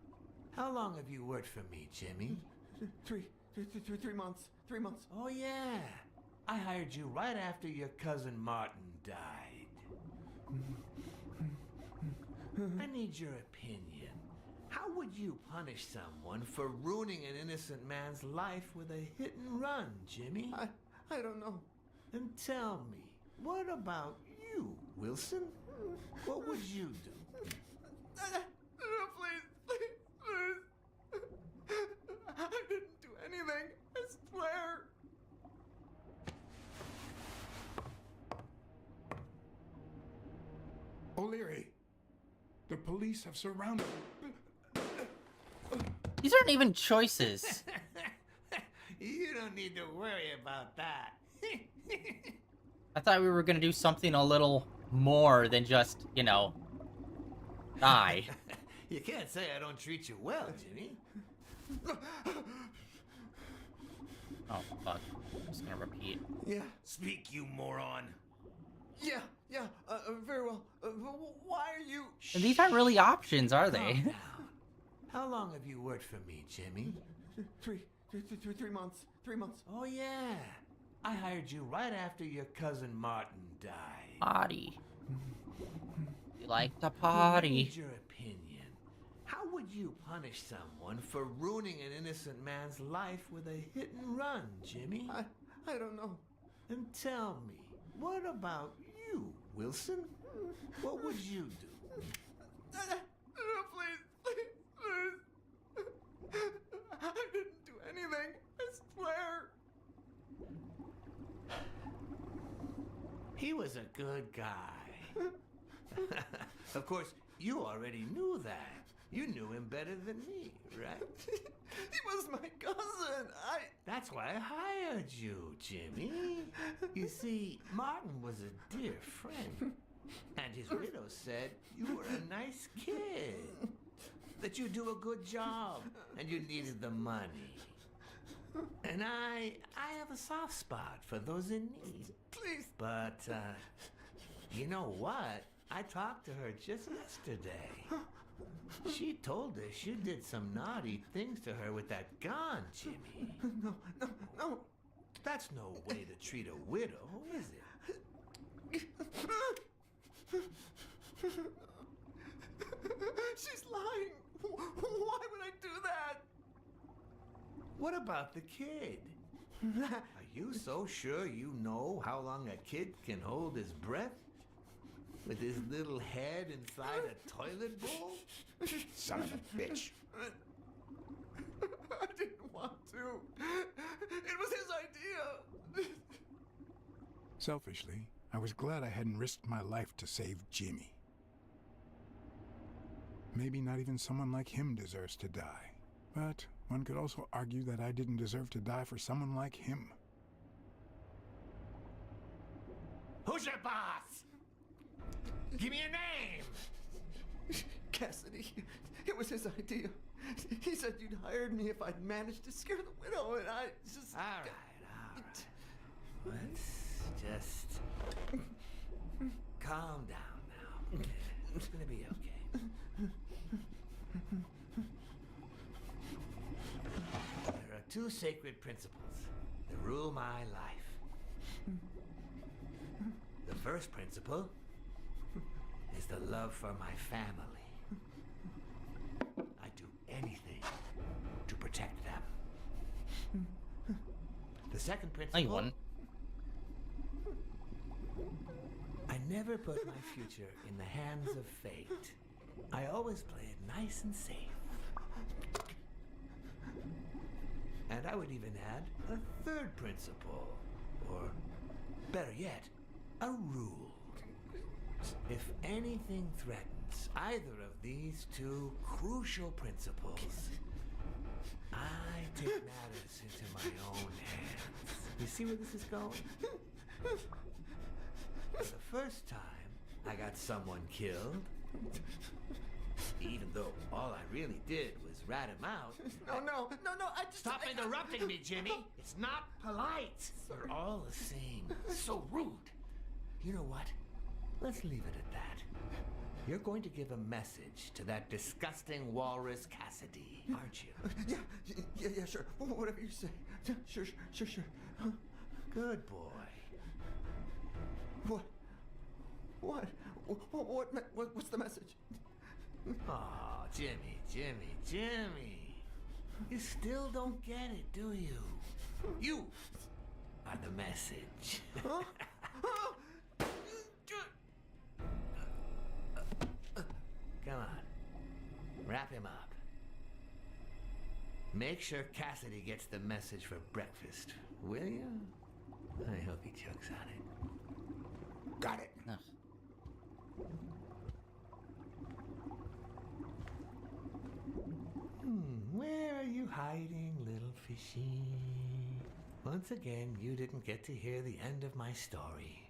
J: How long have you worked for me, Jimmy?
K: 3 months. 3 months.
J: Oh, yeah. I hired you right after your cousin Martin died. I need your opinion. How would you punish someone for ruining an innocent man's life with a hit and run, Jimmy?
K: I don't know.
J: Then tell me, what about you, Wilson? What would you do?
K: Please. I didn't do anything. I swear.
I: The police have surrounded me.
A: These aren't even choices.
J: You don't need to worry about that.
A: I thought we were gonna do something a little more than just, you know, die.
J: You can't say I don't treat you well, Jimmy.
A: Oh, fuck. I'm just gonna repeat.
J: Yeah.
K: Speak, you moron.
J: Yeah, very well. Why are you...
A: And these aren't really options, are they?
J: Calm down. How long have you worked for me, Jimmy?
L: 3 months. 3 months.
J: Oh, yeah. I hired you right after your cousin Martin died.
A: Party. You like to
J: I
A: party.
J: need your opinion. How would you punish someone for ruining an innocent man's life with a hit and run, Jimmy?
L: I don't know.
J: And tell me, what about you, Wilson? What would you do?
L: Please. I didn't do anything. I swear.
J: He was a good guy. Of course, you already knew that. You knew him better than me, right?
L: He was my cousin.
J: That's why I hired you, Jimmy. You see, Martin was a dear friend. And his widow said you were a nice kid. That you do a good job. And you needed the money. And I have a soft spot for those in need.
L: Please.
J: But, you know what? I talked to her just yesterday. She told us you did some naughty things to her with that gun, Jimmy.
L: No.
J: That's no way to treat a widow, is it?
L: She's lying. Why would I do that?
J: What about the kid? Are you so sure you know how long a kid can hold his breath? With his little head inside a toilet bowl?
I: Son of a bitch.
L: I didn't want to. It was his idea.
I: Selfishly, I was glad I hadn't risked my life to save Jimmy. Maybe not even someone like him deserves to die. But one could also argue that I didn't deserve to die for someone like him.
J: Who's your boss? Give me a name!
L: Cassidy. It was his idea. He said you'd hired me if I'd managed to scare the widow, and I just...
J: All right. Let's just calm down now. It's gonna be okay. There are two sacred principles that rule my life. The first principle is the love for my family. I'd do anything to protect them. The second principle...
A: No, you wouldn't.
J: I never put my future in the hands of fate. I always play it nice and safe. And I would even add a third principle, or better yet, a rule. If anything threatens either of these two crucial principles, I take matters into my own hands. You see where this is going? For the first time, I got someone killed. Even though all I really did was rat him out.
L: No, I just...
J: Stop interrupting me, Jimmy! It's not polite! You're all the same. So rude. You know what? Let's leave it at that. You're going to give a message to that disgusting walrus Cassidy, aren't you?
L: Yeah, sure. Whatever you say. Yeah, sure.
J: Good boy.
L: What's the message?
J: Oh, Jimmy. You still don't get it, do you? You are the message.
L: Huh?
J: Come on. Wrap him up. Make sure Cassidy gets the message for breakfast, will you? I hope he chokes on it.
I: Got it.
A: Ugh.
J: fighting little fishy. Once again, you didn't get to hear the end of my story.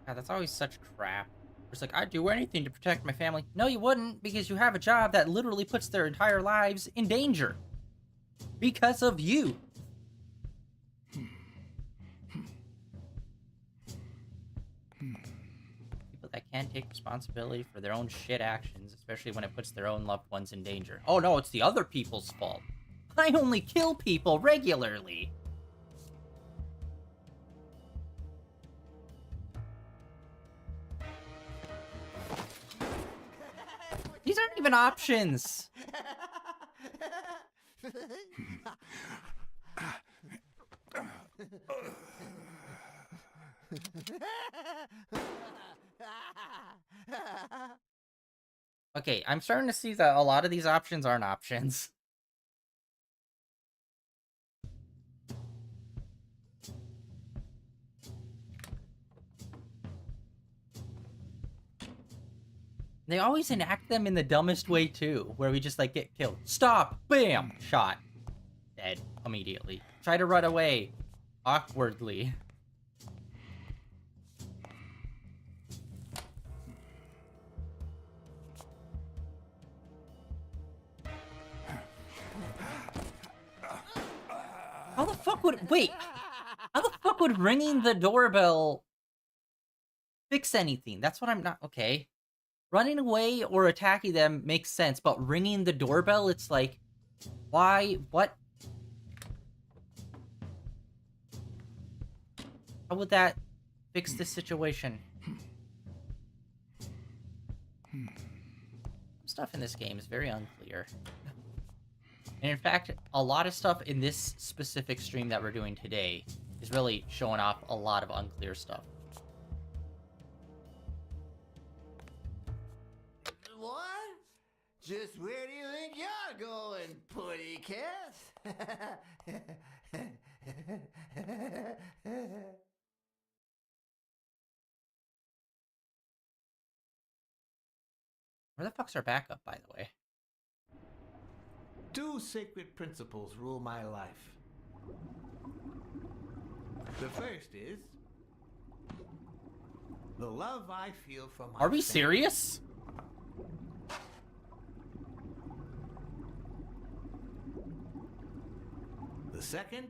A: God, that's always such crap. It's like, I'd do anything to protect my family. No, you wouldn't, because you have a job that literally puts their entire lives in danger. Because of you. People that can't take responsibility for their own shit actions, especially when it puts their own loved ones in danger. Oh no, it's the other people's fault. I only kill people regularly. These aren't even options. Okay, I'm starting to see that a lot of these options aren't options. They always enact them in the dumbest way, too, where we just, like, get killed. Stop! Bam! Shot. Dead. Immediately. Try to run away. Awkwardly. How the fuck would... Wait! How the fuck would ringing the doorbell fix anything? That's what I'm not... Okay. Running away or attacking them makes sense, but ringing the doorbell, it's like... Why? What? How would that fix the situation? Stuff in this game is very unclear. And in fact, a lot of stuff in this specific stream that we're doing today is really showing off a lot of unclear stuff.
J: What? Just where do you think you're going, putty cat?
A: Where the fuck's our backup, by the way?
J: Two sacred principles rule my life. The first is the love I feel for my
A: Are we
J: family.
A: serious?
J: The second,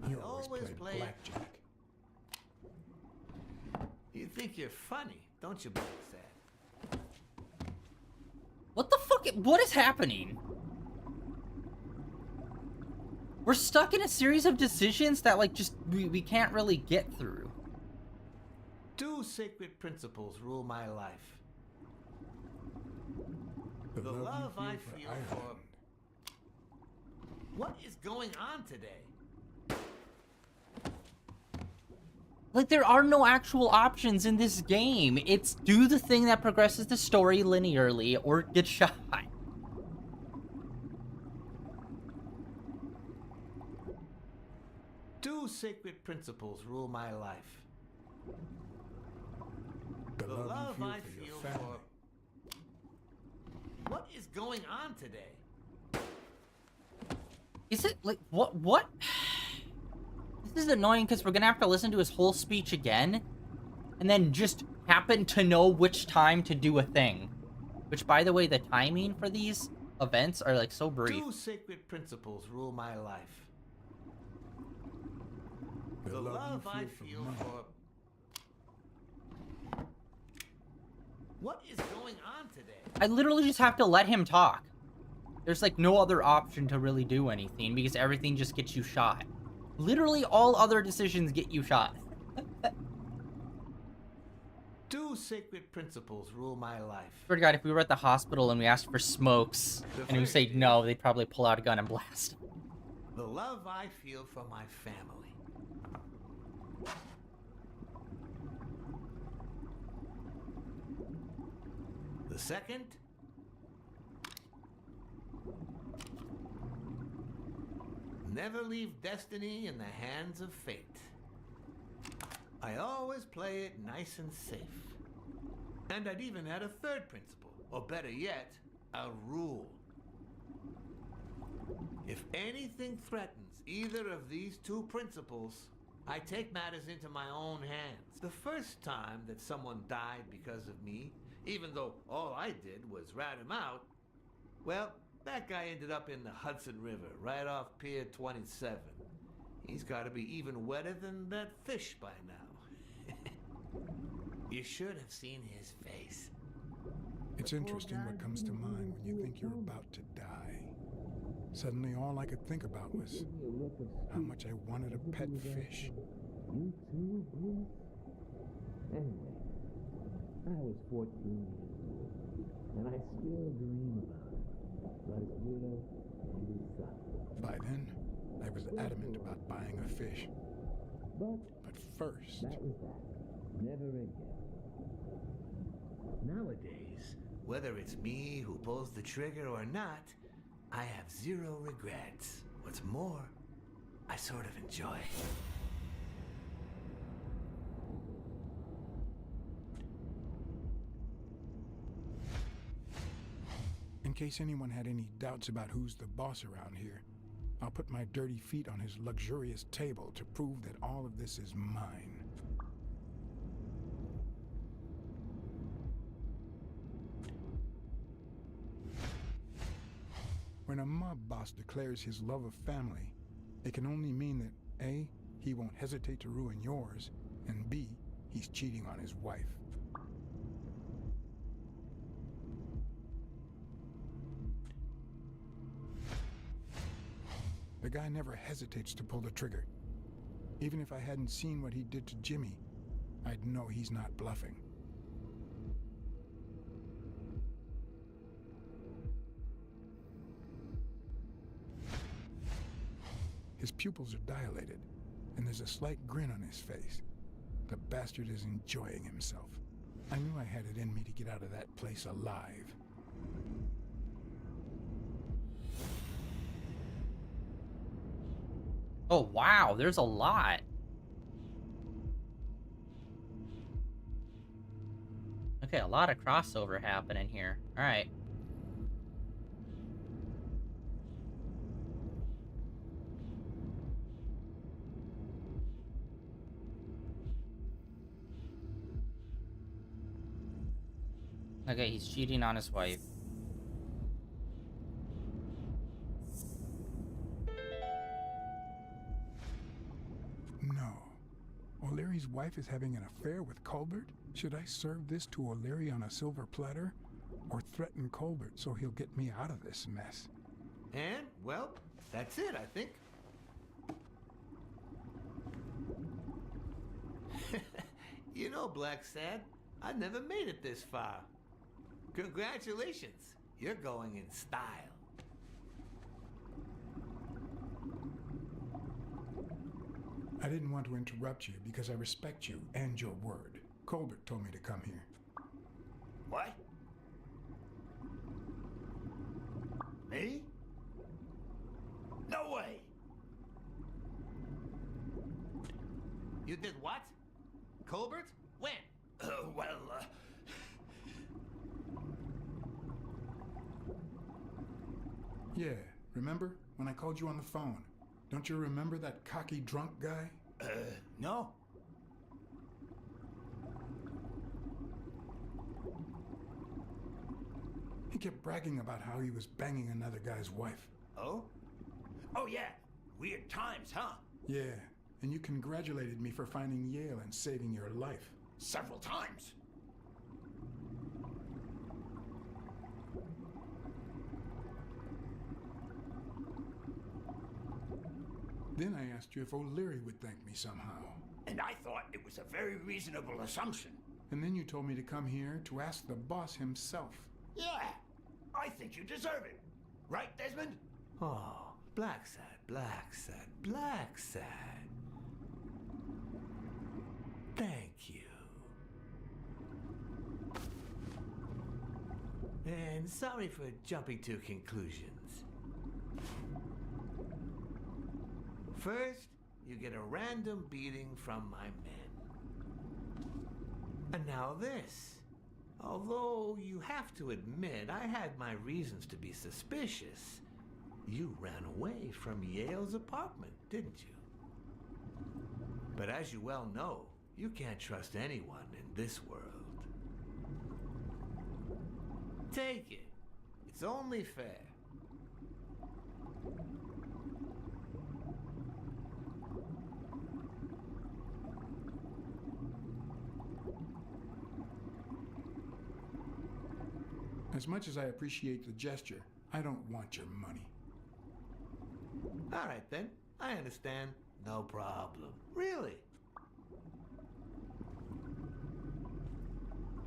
C: You always play blackjack.
J: You think you're funny, don't you, Blacksad?
A: What the fuck? What is happening? We're stuck in a series of decisions that, like, just, we can't really get through.
J: Two sacred principles rule my life. The love I feel for... What is going on today?
A: Like, there are no actual options in this game. It's do the thing that progresses the story linearly or get shot.
J: Two sacred principles rule my life.
C: The love you
J: I
C: feel for
J: feel
C: your family.
J: for... What is going on today?
A: Is it, like, what? This is annoying because we're gonna have to listen to his whole speech again, and then just happen to know which time to do a thing. Which, by the way, the timing for these events are, like, so brief.
J: Two sacred principles rule my life. The love I feel for... What is going on today?
A: I literally just have to let him talk. There's, like, no other option to really do anything because everything just gets you shot. Literally all other decisions get you shot.
J: Two sacred principles rule my life.
A: Swear to God, if we were at the hospital and we asked for smokes and we say no, they'd probably pull out a gun and blast.
J: The love I feel for my family. The second, never leave destiny in the hands of fate. I always play it nice and safe. And I'd even add a third principle, or better yet, a rule. If anything threatens either of these two principles, I take matters into my own hands. The first time that someone died because of me, even though all I did was rat him out, well, that guy ended up in the Hudson River, right off Pier 27. He's got to be even wetter than that fish by now. You should have seen his face.
I: It's interesting what comes to mind when you think you're about to die. Suddenly, all I could think about was how much I wanted a pet fish.
D: You too, Bruce? Anyway, I was 14 years old, and I still dream about his widow and his son.
I: By then, I was adamant about buying a fish.
D: But
I: first...
D: that was that. Never again.
J: Nowadays, whether it's me who pulls the trigger or not, I have zero regrets. What's more, I sort of enjoy it.
I: In case anyone had any doubts about who's the boss around here, I'll put my dirty feet on his luxurious table to prove that all of this is mine. When a mob boss declares his love of family, it can only mean that A, he won't hesitate to ruin yours, and B, he's cheating on his wife. The guy never hesitates to pull the trigger. Even if I hadn't seen what he did to Jimmy, I'd know he's not bluffing. His pupils are dilated, and there's a slight grin on his face. The bastard is enjoying himself. I knew I had it in me to get out of that place alive.
A: Oh, wow, there's a lot. Okay, a lot of crossover happening here. All right. Okay, he's cheating on his wife.
I: No. O'Leary's wife is having an affair with Colbert? Should I serve this to O'Leary on a silver platter? Or threaten Colbert so he'll get me out of this mess?
J: And, well, that's it, I think. You know, Blacksad, I never made it this far. Congratulations, you're going in style.
I: I didn't want to interrupt you because I respect you and your word. Colbert told me to come here.
J: What? Me? No way! You did what? Colbert? When?
I: Yeah, remember when I called you on the phone? Don't you remember that cocky drunk guy?
K: No.
I: He kept bragging about how he was banging another guy's wife.
K: Oh? Oh, yeah. Weird times, huh?
I: Yeah, and you congratulated me for finding Yale and saving your life.
K: Several times.
I: Then I asked you if O'Leary would thank me somehow.
K: And I thought it was a very reasonable assumption.
I: And then you told me to come here to ask the boss himself.
K: Yeah, I think you deserve it. Right, Desmond?
J: Oh, Blacksad, Blacksad, Blacksad. Thank you. And sorry for jumping to conclusions. First, you get a random beating from my men. And now this. Although you have to admit I had my reasons to be suspicious, you ran away from Yale's apartment, didn't you? But as you well know, you can't trust anyone in this world. Take it. It's only fair.
I: As much as I appreciate the gesture, I don't want your money.
J: All right then. I understand. No problem. Really?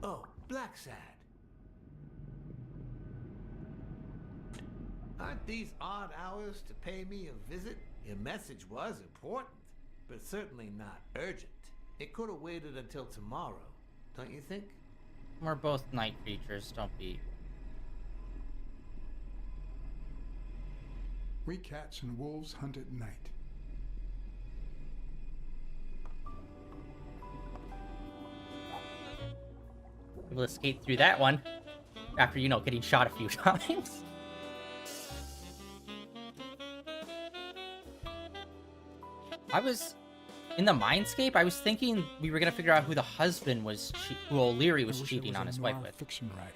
J: Oh, Blacksad. Aren't these odd hours to pay me a visit? Your message was important, but certainly not urgent. It could have waited until tomorrow, don't you think?
A: We're both night creatures, don't be.
I: We cats and wolves hunt at night.
A: Able to skate through that one after, you know, getting shot a few times. I was in the mindscape. I was thinking we were gonna figure out who the husband was, who O'Leary was cheating on his wife with.
I: Fiction writer.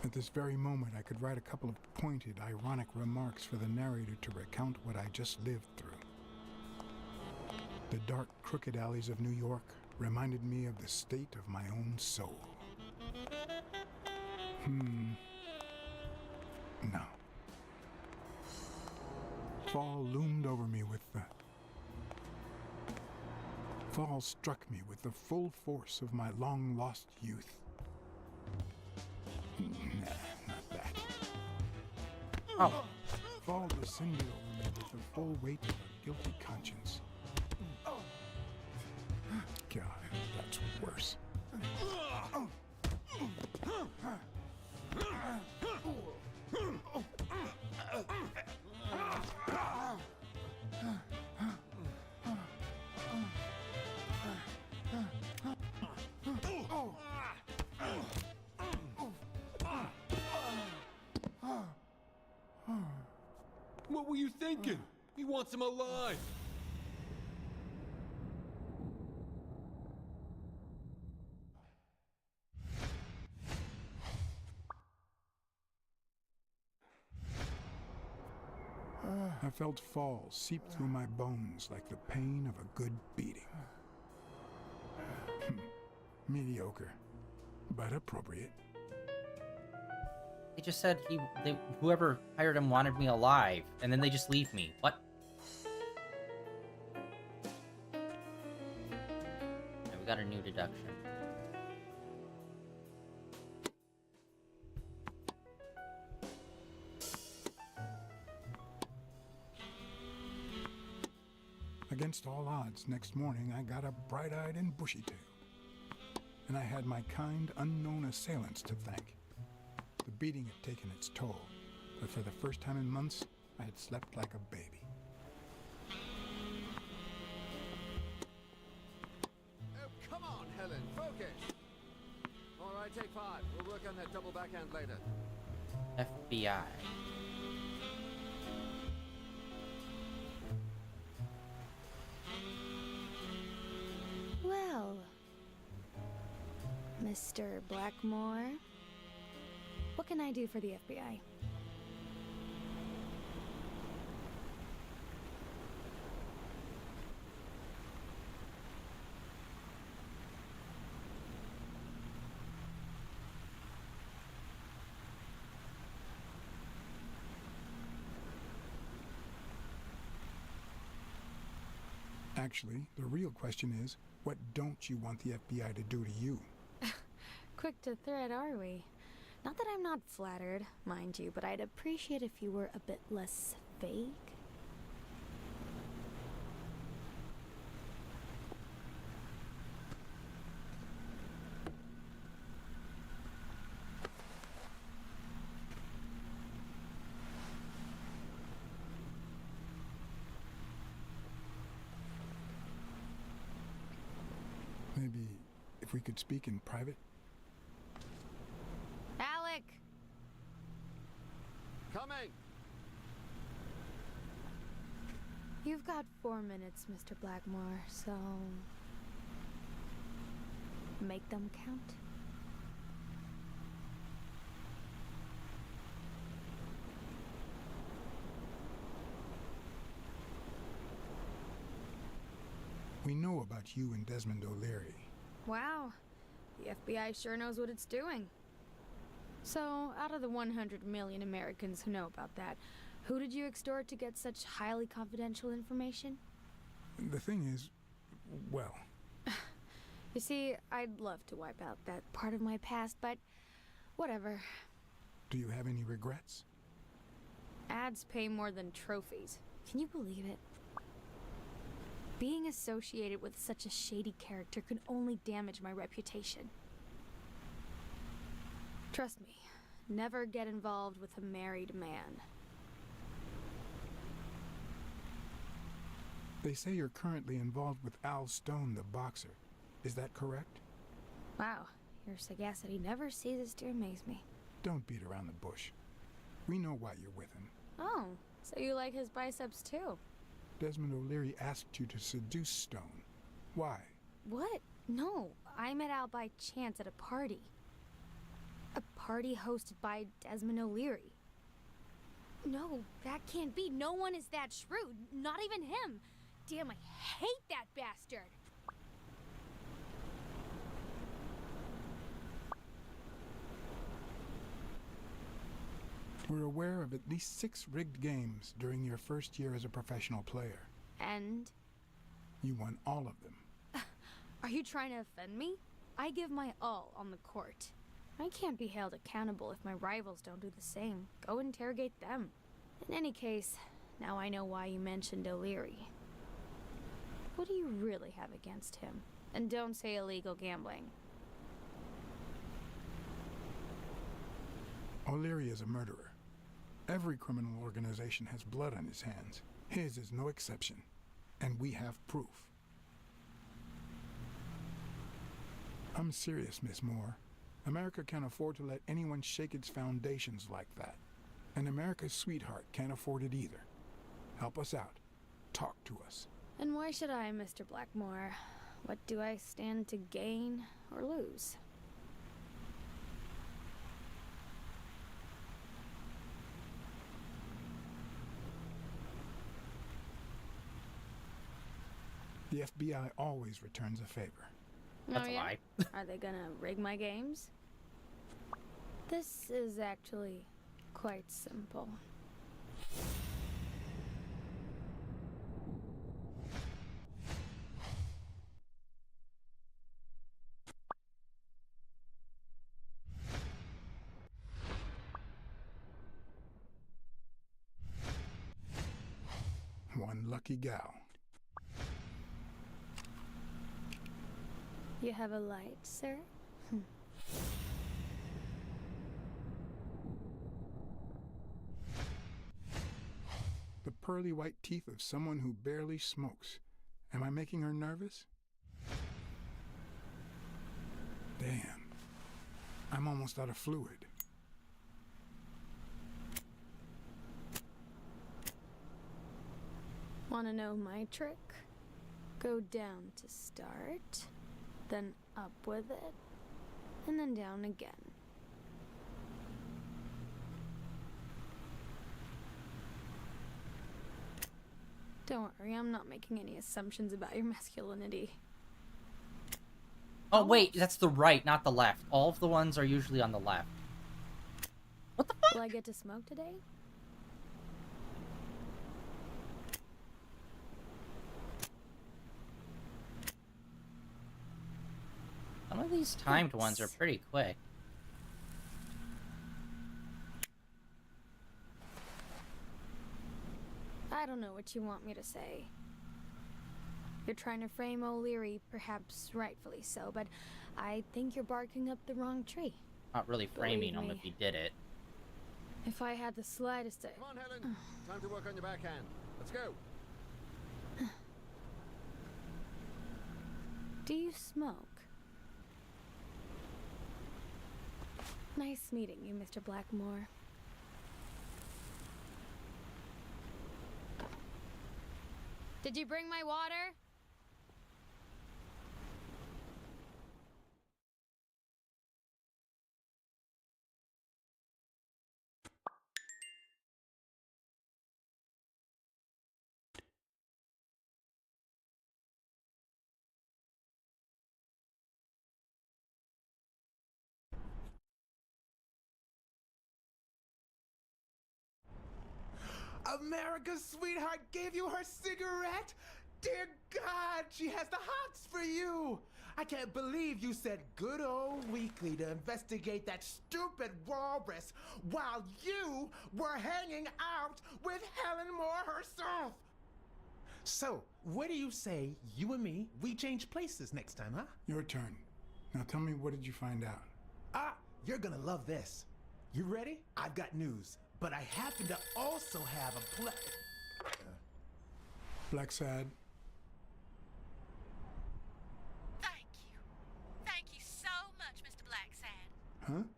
I: At this very moment, I could write a couple of pointed, ironic remarks for the narrator to recount what I just lived through. The dark, crooked alleys of New York reminded me of the state of my own soul. No. Fall loomed over me with the... Fall struck me with the full force of my long-lost youth. Nah, not that.
A: Oh.
I: Fall descended over me with the full weight of a guilty conscience. God, that's worse.
M: What were you thinking? He wants him alive.
I: I felt fall seep through my bones like the pain of a good beating. Mediocre, but appropriate.
A: They just said whoever hired him wanted me alive, and then they just leave me. What? Okay, we got a new deduction.
I: Against all odds, next morning I got up bright-eyed and bushy-tailed. And I had my kind, unknown assailants to thank. The beating had taken its toll, but for the first time in months, I had slept like a baby.
N: Oh, come on, Helen, focus! All right, take 5. We'll work on that double backhand later.
A: FBI.
O: Well, Mr. Blackmore, what can I do for the FBI?
I: Actually, the real question is, what don't you want the FBI to do to you?
O: Quick to thread, are we? Not that I'm not flattered, mind you, but I'd appreciate if you were a bit less fake.
I: Maybe if we could speak in private?
O: Alec!
N: Coming!
O: You've got 4 minutes, Mr. Blackmore, so... make them count.
I: We know about you and Desmond O'Leary.
O: Wow, the FBI sure knows what it's doing. So, out of the 100 million Americans who know about that, who did you extort to get such highly confidential information?
I: The thing is, well...
O: You see, I'd love to wipe out that part of my past, but whatever.
I: Do you have any regrets?
O: Ads pay more than trophies. Can you believe it? Being associated with such a shady character could only damage my reputation. Trust me, never get involved with a married man.
I: They say you're currently involved with Al Stone, the boxer. Is that correct?
O: Wow, your sagacity never ceases to amaze me.
I: Don't beat around the bush. We know why you're with him.
O: Oh, so you like his biceps too?
I: Desmond O'Leary asked you to seduce Stone. Why?
O: What? No, I met Al by chance at a party. A party hosted by Desmond O'Leary. No, that can't be. No one is that shrewd. Not even him. Damn, I hate that bastard.
I: We're aware of at least 6 rigged games during your first year as a professional player.
O: And?
I: You won all of them.
O: Are you trying to offend me? I give my all on the court. I can't be held accountable if my rivals don't do the same. Go interrogate them. In any case, now I know why you mentioned O'Leary. What do you really have against him? And don't say illegal gambling.
I: O'Leary is a murderer. Every criminal organization has blood on his hands. His is no exception. And we have proof. I'm serious, Miss Moore. America can't afford to let anyone shake its foundations like that. And America's sweetheart can't afford it either. Help us out. Talk to us.
O: And why should I, Mr. Blackmore? What do I stand to gain or lose?
I: The FBI always returns a favor.
A: That's a lie.
O: Are they gonna rig my games? This is actually quite simple.
I: One lucky gal.
O: You have a light, sir?
I: The pearly white teeth of someone who barely smokes. Am I making her nervous? Damn. I'm almost out of fluid.
O: Wanna know my trick? Go down to start, then up with it, and then down again. Don't worry, I'm not making any assumptions about your masculinity.
A: Oh, wait, that's the right, not the left. All of the ones are usually on the left. What the fuck?
O: Will I get to smoke today?
A: Some of these timed ones are pretty quick.
O: I don't know what you want me to say. You're trying to frame O'Leary, perhaps rightfully so, but I think you're barking up the wrong tree.
A: Not really framing him
O: Believe
A: if
O: me.
A: he did it.
O: If I had the slightest...
N: Come on, Helen. Time to work on your backhand. Let's go.
O: Do you smoke? Nice meeting you, Mr. Blackmore. Did you bring my water?
B: America's sweetheart gave you her cigarette? Dear God, she has the hots for you. I can't believe you said good old Weekly to investigate that stupid walrus while you were hanging out with Helen Moore herself. So, what do you say, you and me, we change places next time, huh?
I: Your turn. Now tell me, what did you find out?
B: Ah, you're gonna love this. You ready? I've got news, but I happen to also have a
I: Blacksad.
F: Thank you so much, Mr. Blacksad.
I: Huh?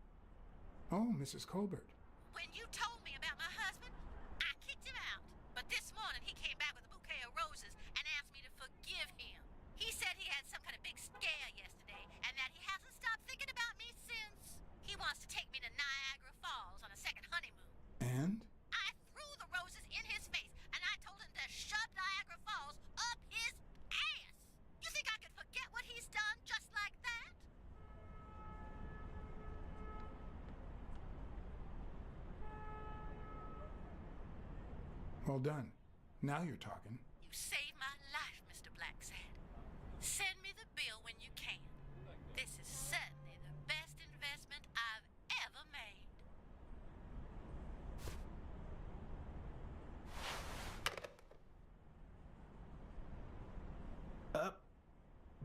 I: Oh, Mrs. Colbert.
F: When you told me about my husband, I kicked him out. But this morning he came back with a bouquet of roses and asked me to forgive him. He said he had some kind of big scare yesterday and that he hasn't stopped thinking about me since. He wants to take me to Niagara Falls on a second honeymoon.
I: And?
F: I threw the roses in his face and I told him to shove Niagara Falls up his ass. You think I could forget what he's done just like that?
I: Well done. Now you're talking.
F: You saved my life, Mr. Blacksad. Send me the bill when you can. This is certainly the best investment I've ever made.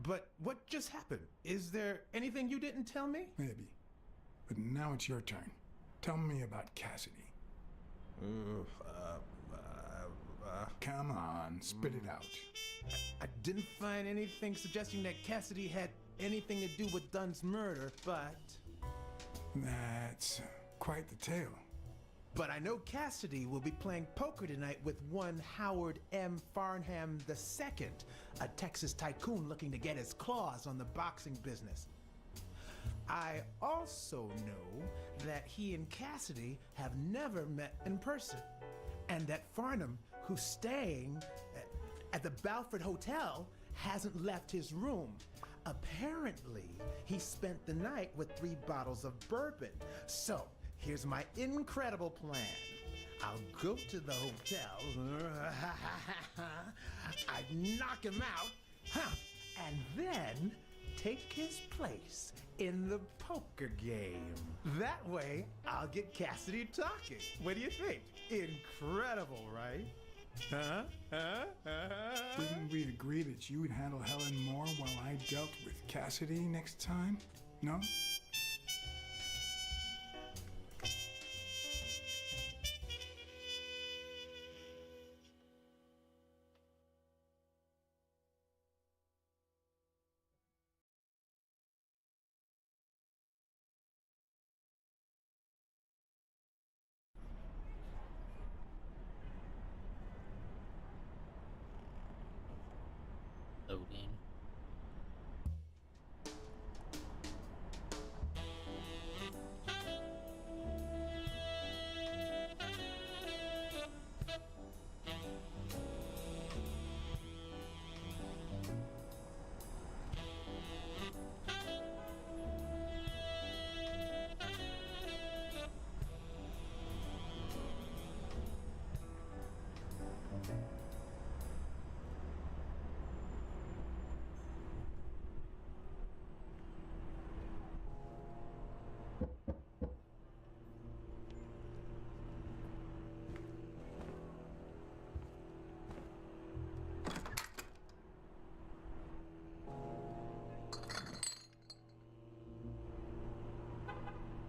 B: But what just happened? Is there anything you didn't tell me?
I: Maybe. But now it's your turn. Tell me about Cassidy. Come on, spit it out.
B: I didn't find anything suggesting that Cassidy had anything to do with Dunn's murder, but...
I: That's quite the tale.
B: But I know Cassidy will be playing poker tonight with one Howard M. Farnham II, a Texas tycoon looking to get his claws on the boxing business. I also know that he and Cassidy have never met in person, and that Farnham, who's staying at the Balford Hotel, hasn't left his room. Apparently, he spent the night with 3 bottles of bourbon. So, here's my incredible plan. I'll go to the hotel, I'd knock him out, and then take his place in the poker game. That way, I'll get Cassidy talking. What do you think? Incredible, right?
I: Didn't we agree that you would handle Helen Moore while I dealt with Cassidy next time? No?
A: Loading.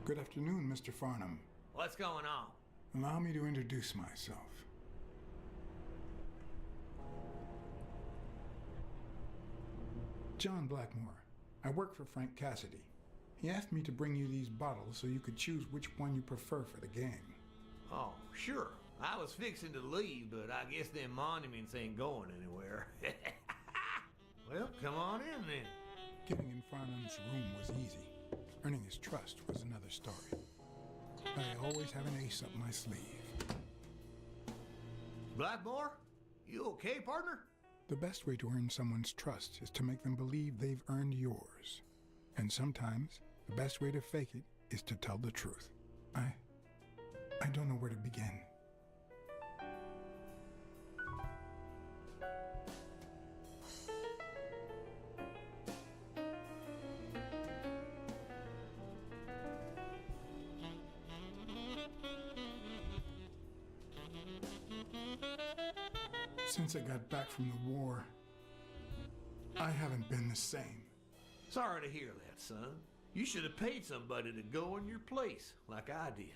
I: Good afternoon, Mr. Farnham.
J: What's going on?
I: Allow me to introduce myself. John Blackmore. I work for Frank Cassidy. He asked me to bring you these bottles so you could choose which one you prefer for the game.
J: Oh, sure. I was fixing to leave, but I guess them monuments ain't going anywhere. Well, come on in then.
I: Getting in Farnham's room was easy. Earning his trust was another story. I always have an ace up my sleeve.
J: Blackmore? You okay, partner?
I: The best way to earn someone's trust is to make them believe they've earned yours. And sometimes, the best way to fake it is to tell the truth. I don't know where to begin. Since I got back from the war, I haven't been the same.
J: Sorry to hear that, son. You should have paid somebody to go in your place, like I did.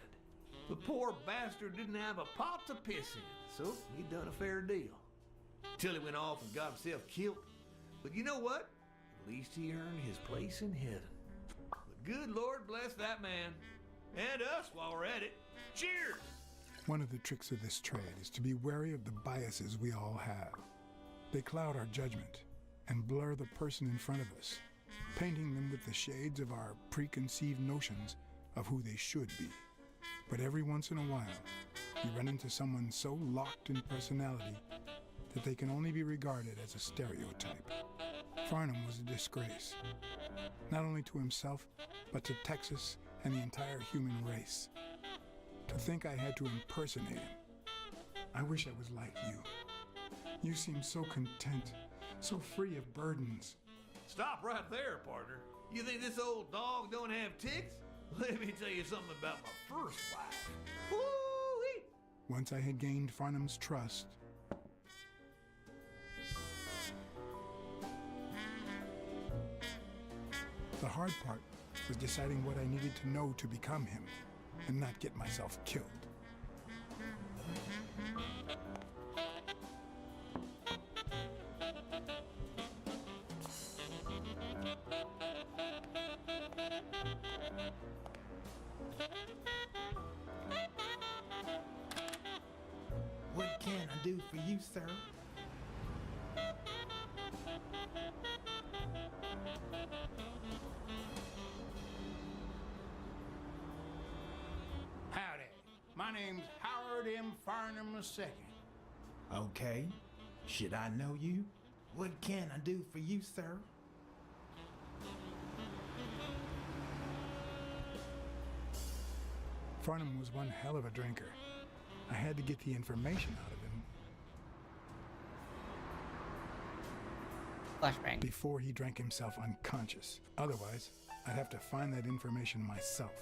J: The poor bastard didn't have a pot to piss in, so he done a fair deal. Till he went off and got himself killed. But you know what? At least he earned his place in heaven. The good Lord bless that man. And us while we're at it. Cheers!
I: One of the tricks of this trade is to be wary of the biases we all have. They cloud our judgment and blur the person in front of us, painting them with the shades of our preconceived notions of who they should be. But every once in a while, you run into someone so locked in personality that they can only be regarded as a stereotype. Farnham was a disgrace, not only to himself, but to Texas and the entire human race. To think I had to impersonate him. I wish I was like you. You seem so content, so free of burdens.
J: Stop right there, partner. You think this old dog don't have ticks? Let me tell you something about my first wife. Woo-wee!
I: Once I had gained Farnham's trust, the hard part was deciding what I needed to know to become him and not get myself killed.
P: What can I do for you, sir?
C: Howdy. My name's Howard M. Farnham II.
P: Okay. Should I know you? What can I do for you, sir?
I: Farnham was one hell of a drinker. I had to get the information out of him
A: Flashbang.
I: before he drank himself unconscious. Otherwise, I'd have to find that information myself.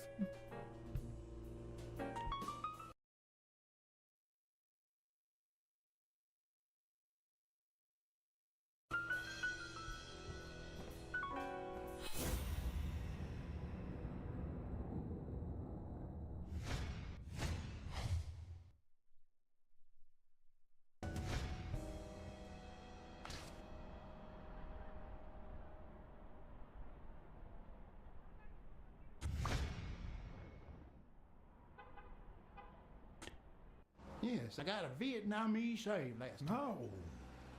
C: Yes, I got a Vietnamese shave last time.
P: No.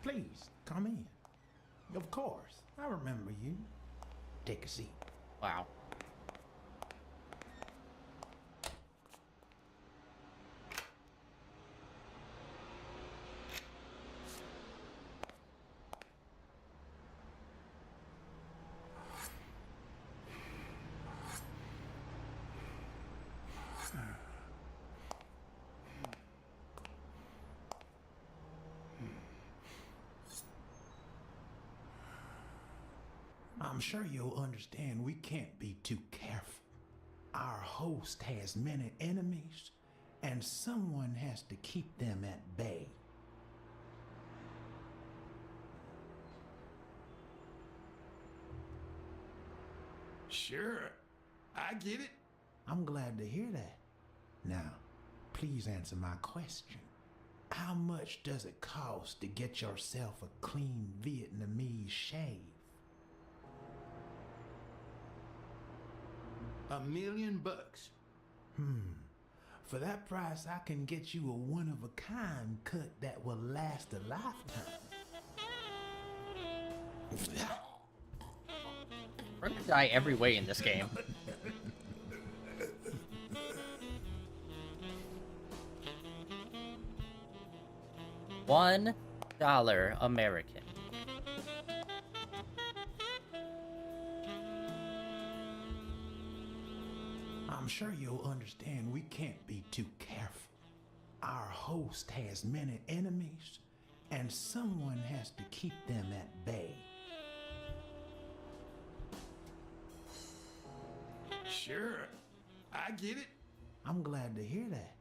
P: Please, come in. Of course. I remember you. Take a seat.
A: Wow.
P: I'm sure you'll understand we can't be too careful. Our host has many enemies, and someone has to keep them at bay.
C: Sure, I get it.
P: I'm glad to hear that. Now, please answer my question. How much does it cost to get yourself a clean Vietnamese shave? $1 million. For that price, I can get you a one-of-a-kind cut that will last a lifetime.
A: We're gonna die every way in this game. $1 American.
P: I'm sure you'll understand we can't be too careful. Our host has many enemies, and someone has to keep them at bay.
C: Sure, I get it.
P: I'm glad to hear that.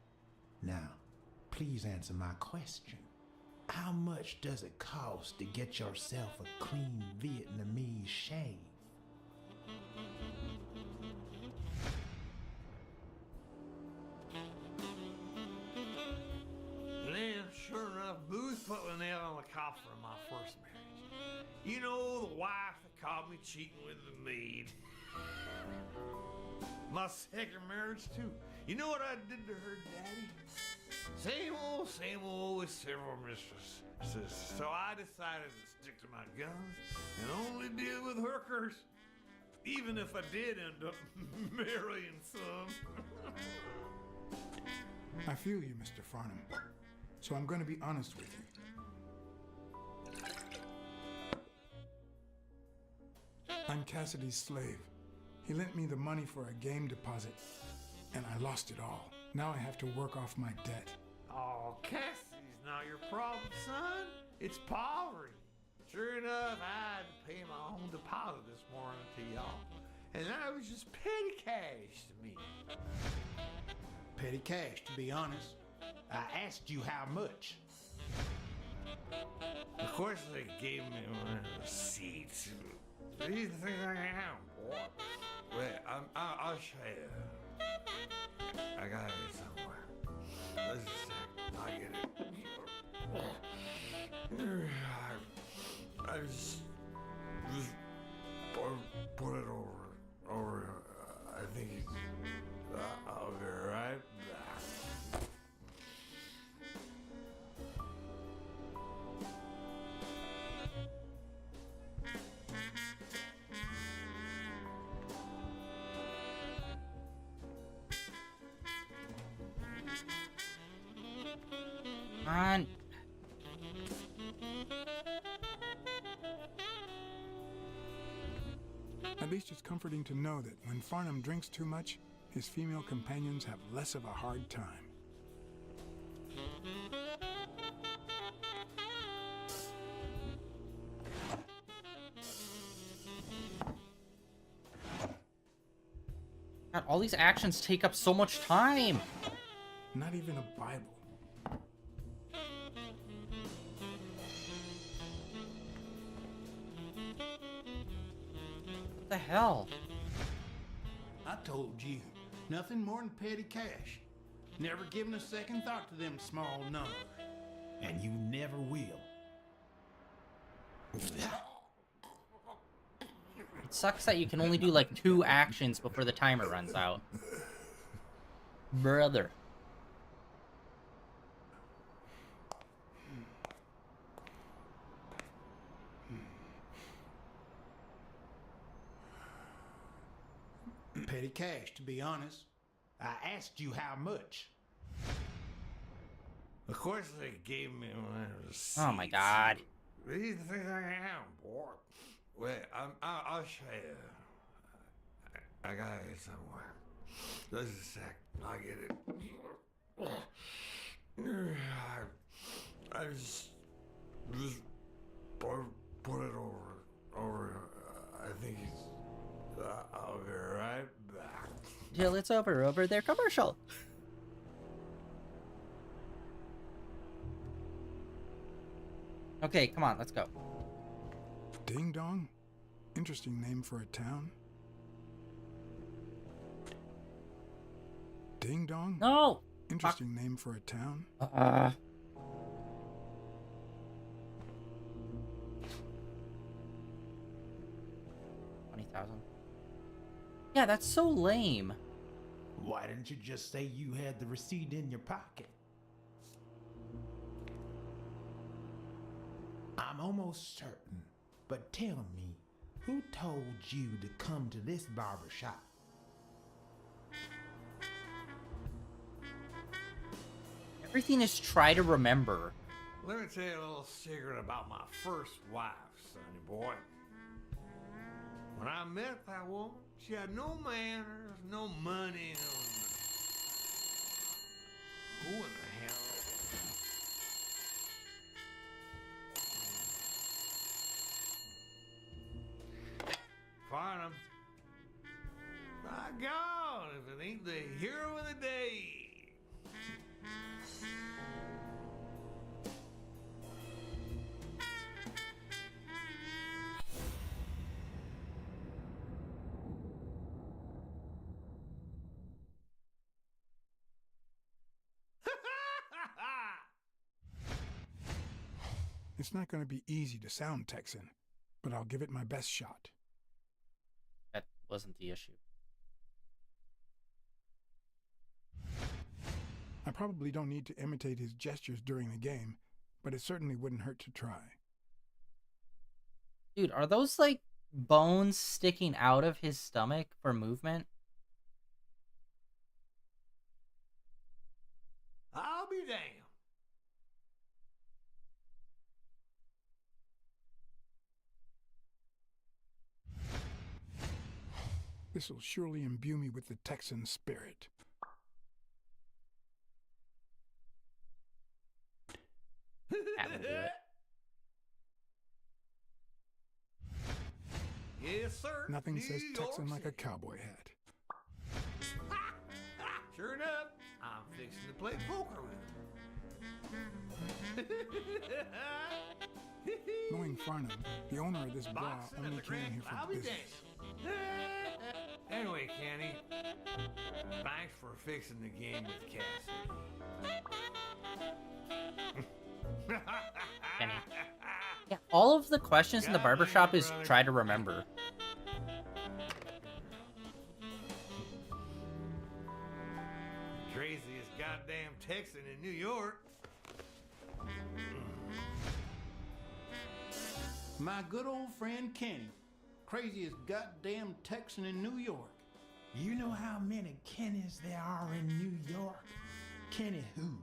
P: Now, please answer my question. How much does it cost to get yourself a clean Vietnamese shave?
J: Then, sure enough, Booth put the nail on the coffin of my first marriage. You know, the wife that caught me cheating with the maid. My second marriage, too. You know what I did to her daddy? Same old with several mistresses. So I decided to stick to my guns and only deal with hookers. Even if I did end up marrying some.
I: I feel you, Mr. Farnham. So I'm going to be honest with you. I'm Cassidy's slave. He lent me the money for a game deposit, and I lost it all. Now I have to work off my debt.
J: Oh, Cassidy's not your problem, son. It's poverty. Sure enough, I had to pay my own deposit this morning to y'all. And that was just petty cash to me.
P: Petty cash, to be honest. I asked you how much.
J: Of course, they gave me one of the receipts. These things I am, boy. Wait, I'll show you. I got it somewhere. Let's just say, I get it. I just put it over. I think I'll be right back.
A: On.
I: At least it's comforting to know that when Farnham drinks too much, his female companions have less of a hard time.
A: God, all these actions take up so much time.
I: Not even a Bible.
A: What the hell?
P: I told you, nothing more than petty cash. Never given a second thought to them small numbers. And you never will.
A: It sucks that you can only do like 2 actions before the timer runs out. Brother.
P: Petty cash, to be honest. I asked you how much.
J: Of course, they gave me one of the receipts.
A: Oh my god.
J: These things I am, boy. Wait, I'll show you. I got it somewhere. Just a sec. I'll get it. I just put it over. I think I'll be right back.
A: Till it's over their commercial. Okay, come on, let's go.
I: Ding Dong? Interesting name for a town. Ding Dong?
A: No!
I: Interesting name for a town.
A: 20,000. Yeah, that's so lame.
P: Why didn't you just say you had the receipt in your pocket? I'm almost certain, but tell me, who told you to come to this barber shop?
A: Everything is try to remember.
H: Let me tell you a little secret about my first wife, sonny boy. When I met that woman, she had no manners, no money, no... Who in the hell? Farnham. My God, if it ain't the hero of the day.
I: It's not going to be easy to sound Texan, but I'll give it my best shot.
A: That wasn't the issue.
I: I probably don't need to imitate his gestures during the game, but it certainly wouldn't hurt to try.
A: Dude, are those like bones sticking out of his stomach for movement?
H: I'll be damned.
I: This'll surely imbue me with the Texan spirit.
A: That will do it.
H: Yes, sir.
I: Nothing
H: New
I: says
H: York
I: Texan like a
H: City.
I: cowboy hat.
H: Sure enough, I'm fixing to play poker with him.
I: Knowing Farnham, the owner of this bar
H: Boxing at
I: only
H: the
I: came
H: Grand
I: here for
H: Bobby
I: business.
H: Dance. Anyway, Kenny, thanks for fixing the game with Cassie.
A: Kenny. Yeah, all of the questions in the barbershop is try to remember.
H: Craziest goddamn Texan in New York.
P: My good old friend Kenny, craziest goddamn Texan in New York. You know how many Kennys there are in New York? Kenny who?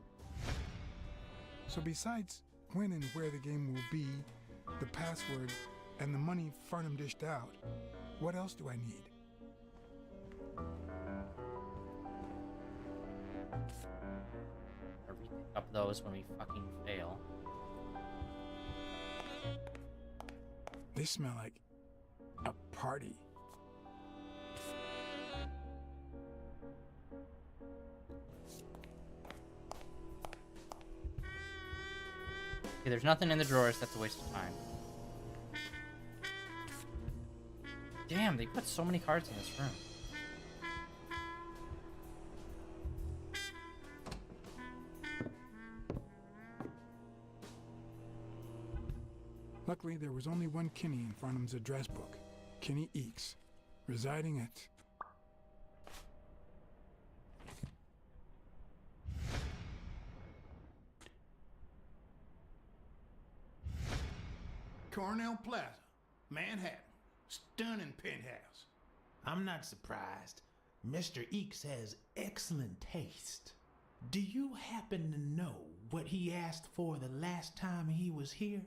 I: So besides when and where the game will be, the password, and the money Farnham dished out, what else do I need?
A: Or we pick up those when we fucking fail.
I: They smell like a party.
A: Okay, there's nothing in the drawers. That's a waste of time. Damn, they put so many cards in this room.
I: Luckily, there was only one Kinney in Farnham's address book, Kinney Eeks, residing at...
P: Cornell Plaza, Manhattan. Stunning penthouse. I'm not surprised. Mr. Eeks has excellent taste. Do you happen to know what he asked for the last time he was here?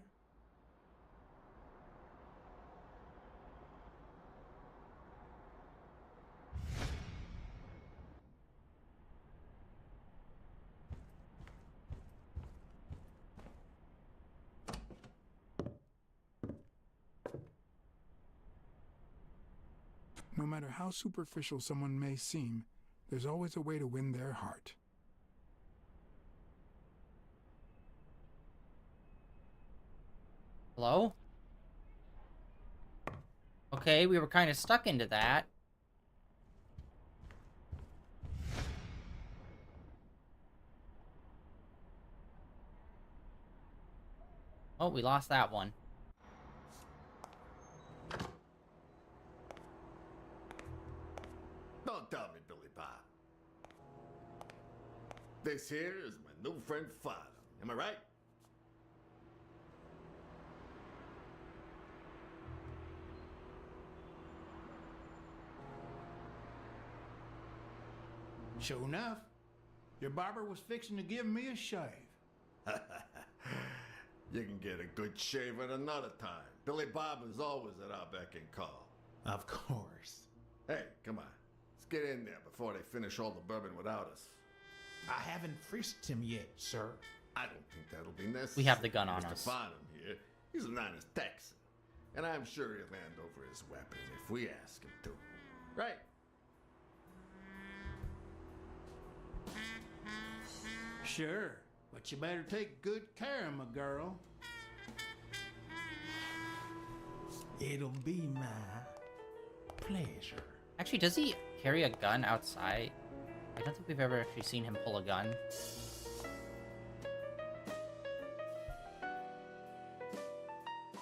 I: No matter how superficial someone may seem, there's always a way to win their heart.
A: Hello? Okay, we were kind of stuck into that. Oh, we lost that one.
Q: This here is my new friend Father. Am I right?
P: Sure enough, your barber was fixing to give me a shave.
Q: You can get a good shave at another time. Billy Bob is always at our beck and call.
P: Of course.
Q: Hey, come on. Let's get in there before they finish all the bourbon without us.
P: I haven't frisked him yet, sir.
Q: I don't think that'll be necessary.
A: We have the gun on
Q: Mr.
A: us.
Q: Farnham here, he's an honest Texan. And I'm sure he'll hand over his weapon if we ask him to. Right?
P: Sure, but you better take good care of my girl. It'll be my pleasure.
A: Actually, does he carry a gun outside? I don't think we've ever actually seen him pull a gun.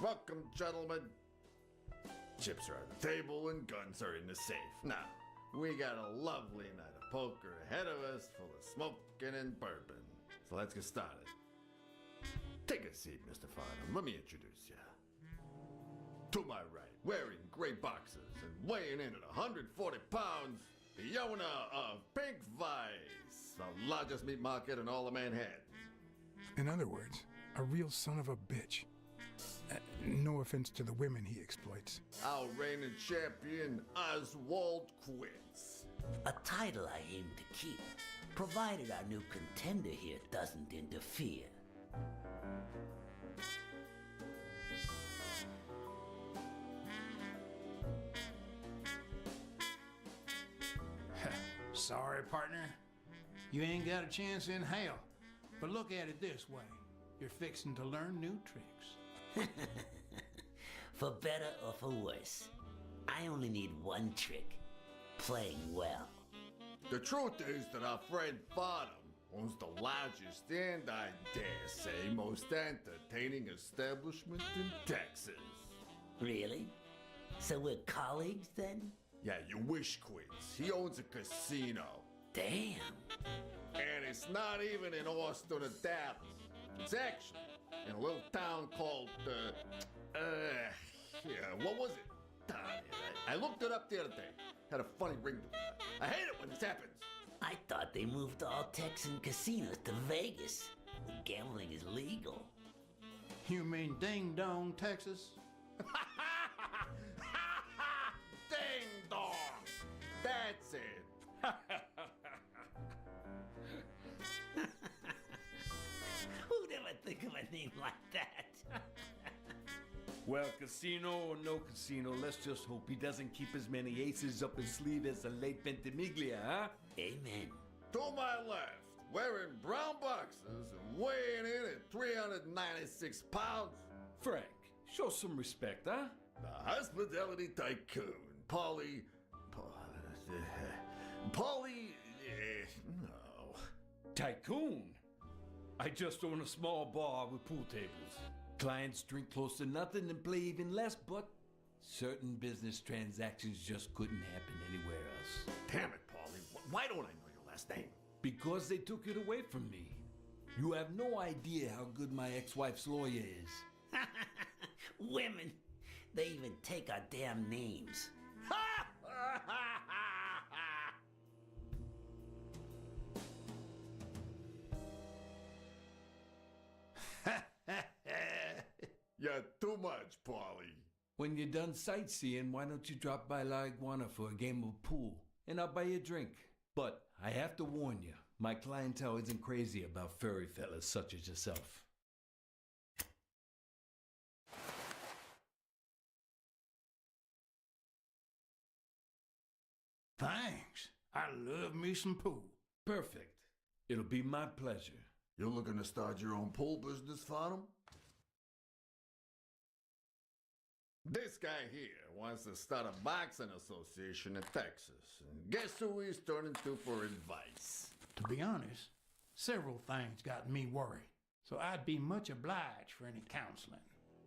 Q: Welcome, gentlemen. Chips are on the table and guns are in the safe. Now, we got a lovely night of poker ahead of us, full of smoking and bourbon. So let's get started. Take a seat, Mr. Farnham. Let me introduce you. To my right, wearing gray boxers and weighing in at 140 pounds, the owner of Pink Vice, the largest meat market in all of Manhattan.
I: In other words, a real son of a bitch. No offense to the women he exploits.
Q: Our reigning champion, Oswald Quince.
R: A title I aim to keep, provided our new contender here doesn't interfere.
P: Sorry, partner. You ain't got a chance in hell. But look at it this way. You're fixing to learn new tricks.
R: For better or for worse, I only need one trick. Playing well.
Q: The truth is that our friend Farnham owns the largest and, I dare say, most entertaining establishment in Texas.
R: Really? So we're colleagues then?
Q: Yeah, you wish, Quince. He owns a casino.
R: Damn.
Q: And it's not even in Austin or Dallas. It's actually in a little town called, what was it? Darn it. I looked it up the other day. Had a funny ring to it. I hate it when this happens.
R: I thought they moved all Texan casinos to Vegas. Gambling is legal.
P: You mean Ding Dong, Texas?
Q: Ding dong! That's it.
R: Who'd ever think of a name like that?
M: Well, casino or no casino, let's just hope he doesn't keep as many aces up his sleeve as the late Ventimiglia, huh?
R: Amen.
Q: To my left, wearing brown boxers and weighing in at 396 pounds.
M: Frank, show some respect, huh?
Q: The hospitality tycoon, Polly, no.
M: Tycoon? I just own a small bar with pool tables. Clients drink close to nothing and play even less, but certain business transactions just couldn't happen anywhere else.
Q: Damn it, Polly. Why don't I know your last name?
M: Because they took it away from me. You have no idea how good my ex-wife's lawyer is.
R: Women, they even take our damn names.
Q: You're too much, Polly.
M: When you're done sightseeing, why don't you drop by La Iguana for a game of pool? And I'll buy you a drink. But I have to warn you, my clientele isn't crazy about furry fellas such as yourself.
P: Thanks. I love me some pool.
M: Perfect. It'll be my pleasure.
Q: You're looking to start your own pool business, Farnham? This guy here wants to start a boxing association in Texas. And guess who he's turning to for advice?
P: To be honest, several things got me worried. So I'd be much obliged for any counseling.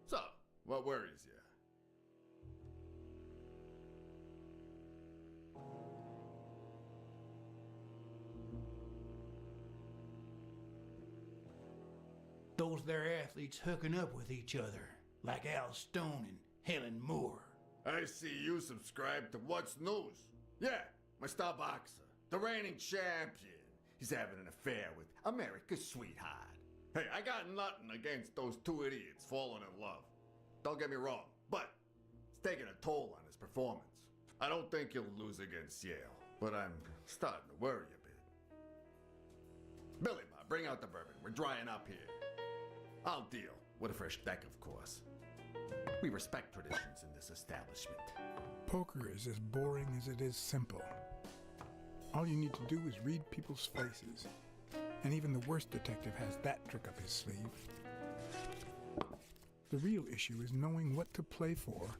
Q: So, what worries you?
P: those there athletes hooking up with each other, like Al Stone and Helen Moore.
Q: I see you subscribe to What's News. Yeah, my star boxer, the reigning champion. He's having an affair with America's sweetheart. Hey, I got nothing against those two idiots falling in love. Don't get me wrong, but it's taking a toll on his performance. I don't think he'll lose against Yale, but I'm starting to worry a bit. Billy Bob, bring out the bourbon. We're drying up here. I'll deal with a fresh deck, of course. We respect traditions in this establishment.
I: Poker is as boring as it is simple. All you need to do is read people's faces. And even the worst detective has that trick up his sleeve. The real issue is knowing what to play for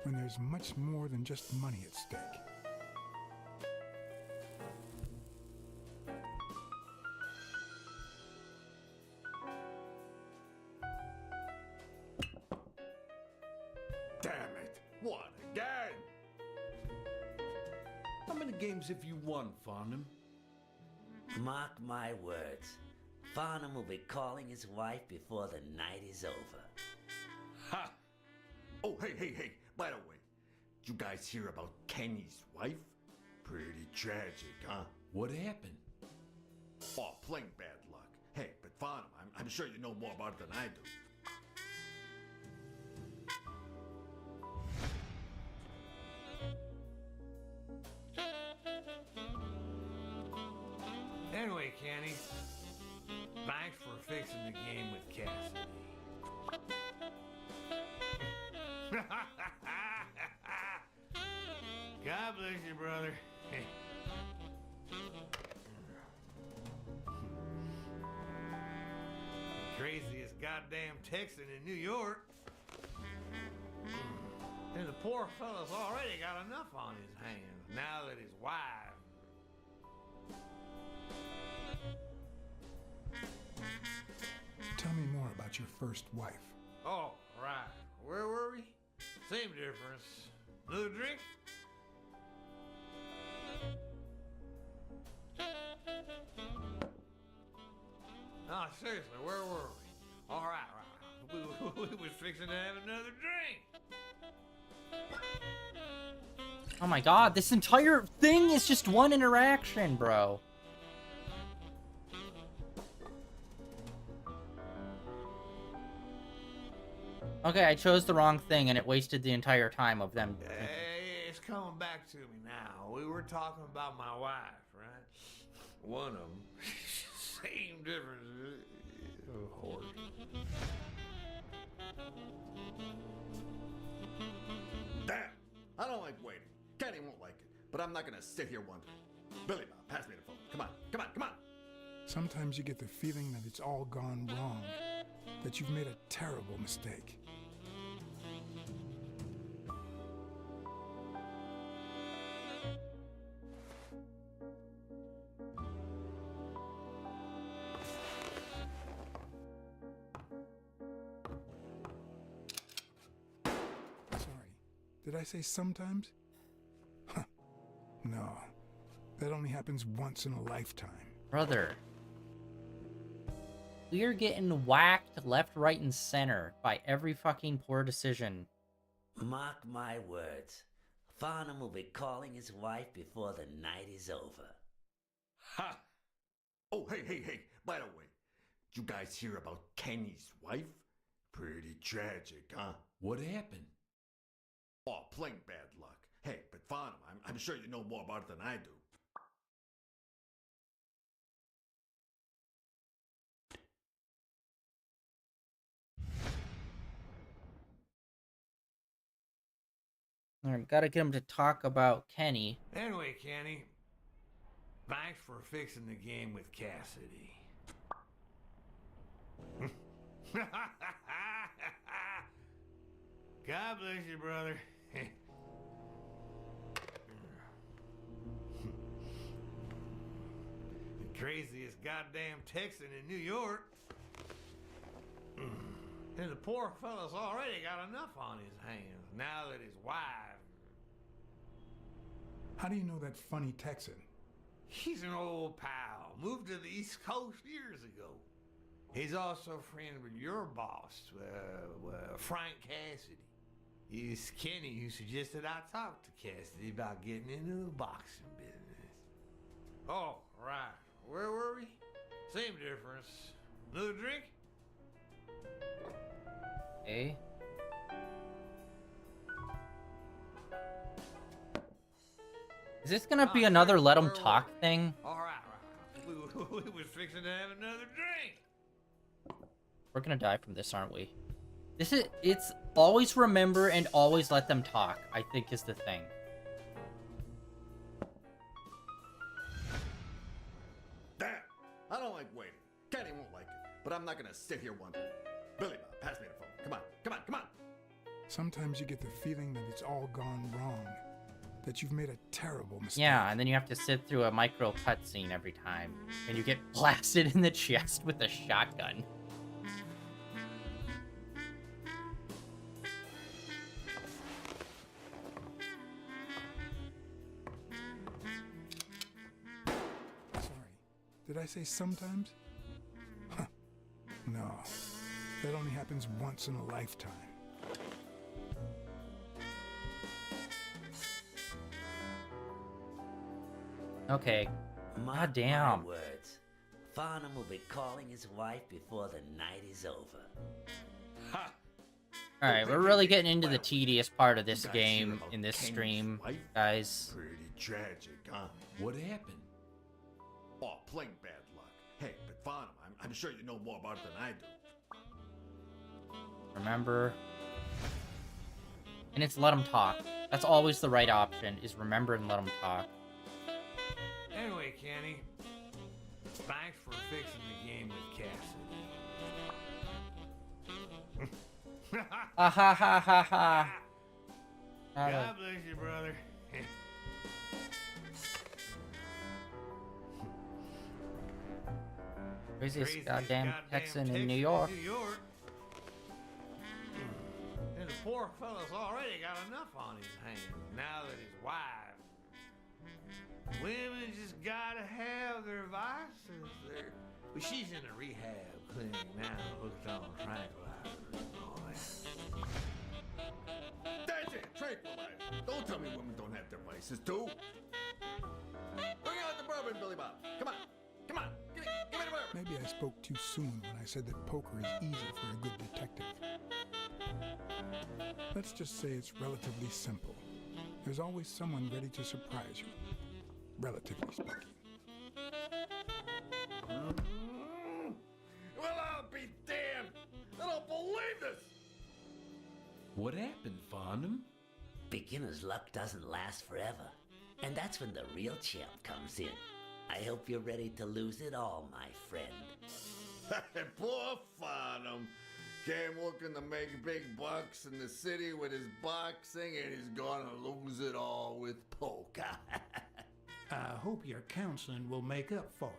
I: when there's much more than just money at stake.
Q: Damn it! What again?
M: How many games have you won, Farnham?
R: Mark my words. Farnham will be calling his wife before the night is over.
Q: Ha! Oh, hey. By the way, did you guys hear about Kenny's wife? Pretty tragic, huh?
M: What happened?
Q: Oh, plain bad luck. Hey, but Farnham, I'm sure you know more about it than I do.
J: Anyway, Kenny, thanks for fixing the game with Cassidy. God bless you, brother. Craziest goddamn Texan in New York. And the poor fella's already got enough on his hands now that his wife.
I: Tell me more about your first wife.
J: Oh, right. Where were we? Same difference. Another drink? No, seriously, where were we? All right. We was fixing to have another drink.
A: Oh my god, this entire thing is just one interaction, bro. Okay, I chose the wrong thing and it wasted the entire time of them.
J: Hey, it's coming back to me now. We were talking about my wife, right? One of them. Same difference. Oh, horse.
Q: Damn! I don't like waiting. Kenny won't like it, but I'm not gonna sit here wondering. Billy Bob, pass me the phone. Come on.
I: Sometimes you get the feeling that it's all gone wrong, that you've made a terrible mistake. Sorry, did I say sometimes? Huh. No, that only happens once in a lifetime.
A: Brother. We are getting whacked left, right, and center by every fucking poor decision.
R: Mark my words. Farnham will be calling his wife before the night is over.
Q: Ha! Oh, hey. By the way, did you guys hear about Kenny's wife? Pretty tragic, huh?
M: What happened?
Q: Oh, plain bad luck. Hey, but Farnham, I'm sure you know more about it than I do.
A: Alright, gotta get him to talk about Kenny.
J: Anyway, Kenny, thanks for fixing the game with Cassidy. God bless you, brother. The craziest goddamn Texan in New York. And the poor fella's already got enough on his hands now that his wife.
I: How do you know that funny Texan?
J: He's an old pal. Moved to the East Coast years ago. He's also friends with your boss, Frank Cassidy. It's Kenny who suggested I talk to Cassidy about getting into the boxing business. Oh, right. Where were we? Same difference. Another drink?
A: Okay. Is this gonna be another let him talk thing?
J: All right. We was fixing to have another drink.
A: We're gonna die from this, aren't we? It's always remember and always let them talk, I think is the thing.
Q: Damn! I don't like waiting. Kenny won't like it, but I'm not gonna sit here wondering. Billy Bob, pass me the phone. Come on, come on, come on!
I: Sometimes you get the feeling that it's all gone wrong. That you've made a terrible mistake.
A: Yeah, and then you have to sit through a micro cutscene every time. And you get blasted in the chest with a shotgun.
I: Did I say sometimes? Huh. No. That only happens once in a lifetime.
A: Okay. God damn.
R: My words. Farnham will be calling his wife before the night is over.
J: Ha!
A: Alright, we're really getting into the tedious part of this game in this stream, guys.
Q: Pretty tragic, huh?
D: What happened?
Q: Oh, plain bad luck. Hey, but Farnham, I'm sure you know more about it than I do.
A: Remember. And it's let him talk. That's always the right option, is remember and let him talk.
J: Anyway, Kenny, thanks for fixing the game with Cassidy.
A: Ha ha ha ha ha.
J: God bless you, brother.
A: Craziest goddamn Texan in New York.
J: And the poor fella's already got enough on his hands now that his wife. Women just gotta have their vices. Well, she's in a rehab clinic now, hooked on tranquilizers and all that.
Q: That's it, tranquilizer. Don't tell me women don't have their vices, too. Bring out the bourbon, Billy Bob. Come on, come on. Give me the bourbon.
I: Maybe I spoke too soon when I said that poker is easy for a good detective. Let's just say it's relatively simple. There's always someone ready to surprise you. Relatively speaking.
Q: Well, I'll be damned! I don't believe this!
D: What happened, Farnham?
R: Beginner's luck doesn't last forever. And that's when the real champ comes in. I hope you're ready to lose it all, my friend.
Q: Poor Farnham. Came looking to make big bucks in the city with his boxing, and he's gonna lose it all with poker.
P: I hope your counseling will make up for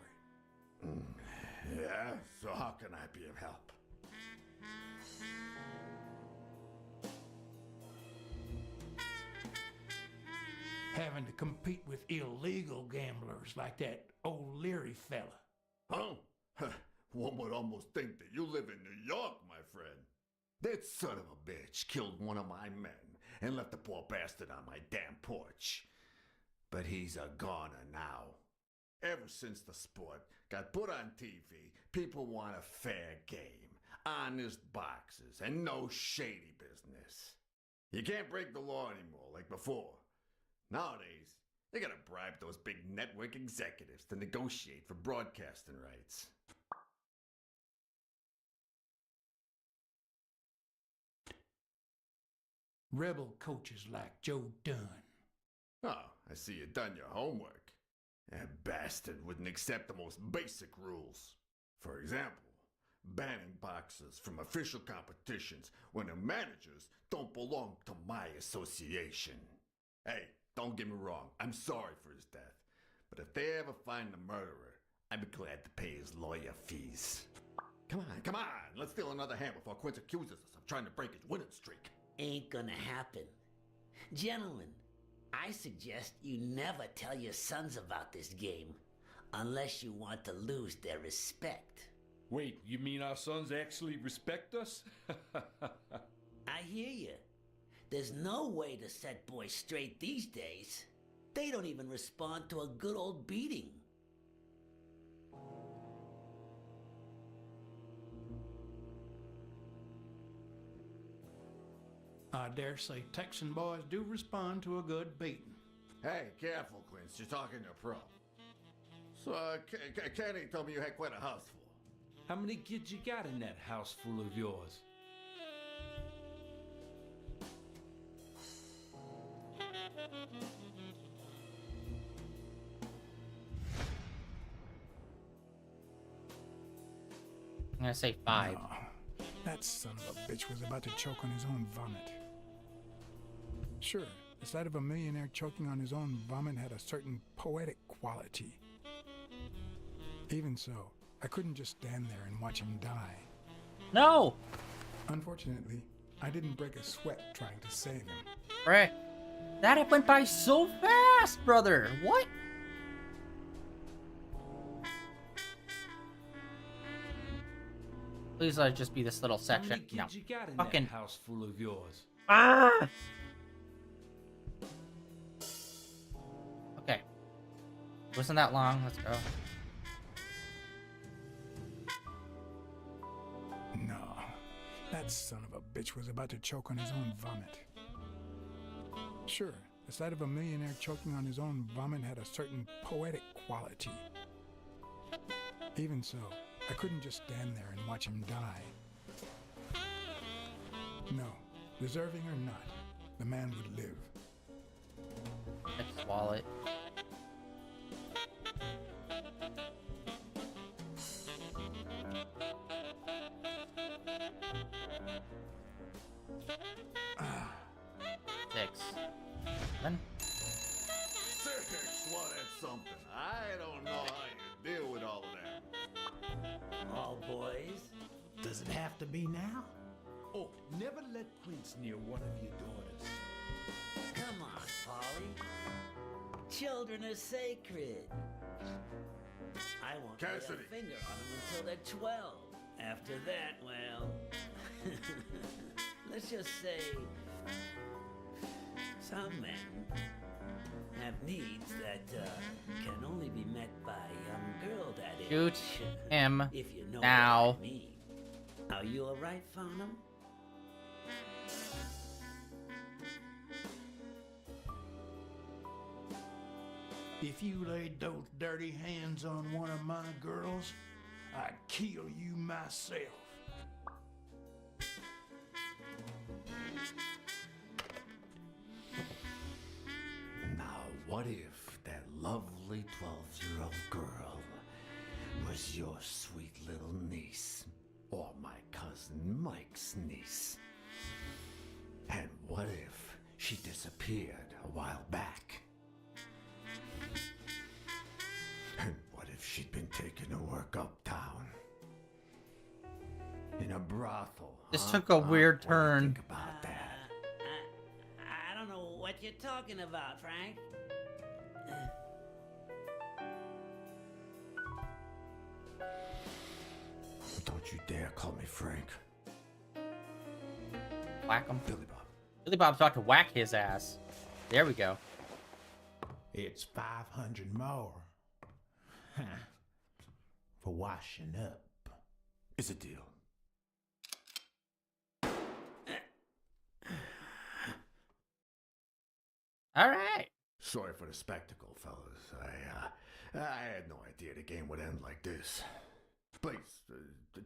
P: it.
Q: Yeah? So how can I be of help?
P: Having to compete with illegal gamblers like that O'Leary fella.
Q: Huh? One would almost think that you live in New York, my friend. That son of a bitch killed one of my men and left the poor bastard on my damn porch. But he's a goner now. Ever since the sport got put on TV, people want a fair game, honest boxes, and no shady business. You can't break the law anymore like before. Nowadays, they gotta bribe those big network executives to negotiate for broadcasting rights.
P: Rebel coaches like Joe Dunn.
Q: Oh, I see you done your homework. That bastard wouldn't accept the most basic rules. For example, banning boxers from official competitions when the managers don't belong to my association. Hey, don't get me wrong, I'm sorry for his death. But if they ever find the murderer, I'd be glad to pay his lawyer fees. Come on, let's steal another hand before Quince accuses us of trying to break his winning streak.
R: Ain't gonna happen. Gentlemen, I suggest you never tell your sons about this game unless you want to lose their respect.
M: Wait, you mean our sons actually respect us?
R: I hear you. There's no way to set boys straight these days. They don't even respond to a good old beating.
P: I dare say Texan boys do respond to a good beating.
Q: Hey, careful, Quince. You're talking to a pro. So, Kenny told me you had quite a house full.
M: How many kids you got in that house full of yours?
A: I'm gonna say 5.
I: No, that son of a bitch was about to choke on his own vomit. Sure, the sight of a millionaire choking on his own vomit had a certain poetic quality. Even so, I couldn't just stand there and watch him die.
A: No!
I: Unfortunately, I didn't break a sweat trying to save him.
A: Frick. That went by so fast, brother! What? Please let it just be this little
M: How many
A: section.
M: kids
A: No.
M: you got in
A: Fucking.
M: that house full of yours?
A: Ah! Okay. Wasn't that long. Let's go.
I: No, that son of a bitch was about to choke on his own vomit. Sure, the sight of a millionaire choking on his own vomit had a certain poetic quality. Even so, I couldn't just stand there and watch him die. No, deserving or not, the man would live.
A: Let's swallow it.
I: Ah.
A: 6. 7.
Q: 6, well, that's something. I don't know how you deal with all of that.
R: All boys?
P: Does it have to be now?
M: Oh, never let Quince near one of your daughters.
R: Come on, Polly. Children are sacred. I won't lay
Q: Cassidy.
R: a finger on them until they're 12. After that, well, let's just say some men have needs that can only be met by a young girl that age.
A: Shoot him
R: If you know
A: now.
R: what I mean. Are you all right, Farnham?
P: If you laid those dirty hands on one of my girls, I'd kill you myself.
D: Now, what if that lovely 12-year-old girl was your sweet little niece, or my cousin Mike's niece? And what if she disappeared a while back? And what if she'd been taken to work uptown? In a brothel?
A: This
D: huh?
A: took a weird
D: What do you
A: turn.
D: think about that?
R: I don't know what you're talking about, Frank.
D: Don't you dare call me Frank.
A: Whack him.
D: Billy Bob.
A: Billy Bob's about to whack his ass. There we go.
P: It's 500 more. Huh. For washing up.
D: It's a deal.
A: All right.
Q: Sorry for the spectacle, fellas. I had no idea the game would end like this. Please,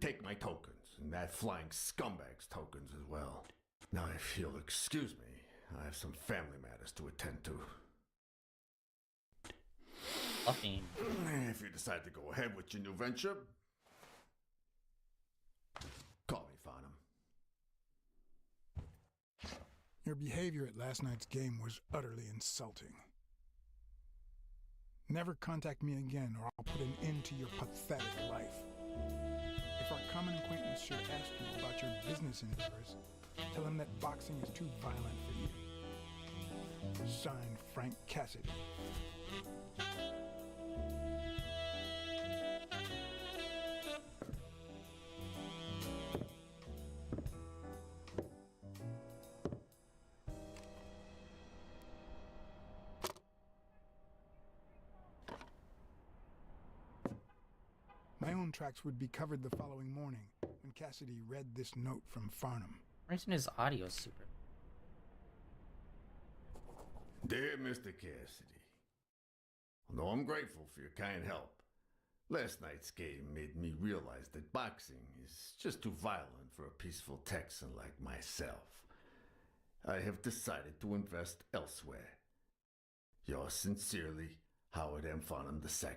Q: take my tokens, and that flying scumbag's tokens as well. Now, if you'll excuse me, I have some family matters to attend to.
A: Fluffing.
Q: If you decide to go ahead with your new venture, call me Farnham.
I: Your behavior at last night's game was utterly insulting. Never contact me again or I'll put an end to your pathetic life. If our common acquaintance should ask you about your business endeavors, tell him that boxing is too violent for you. Signed, Frank Cassidy. contracts would be covered the following morning when Cassidy read this note from Farnham.
A: The reason his audio is super.
Q: Dear Mr. Cassidy, although I'm grateful for your kind help, last night's game made me realize that boxing is just too violent for a peaceful Texan like myself. I have decided to invest elsewhere. Yours sincerely, Howard M. Farnham II.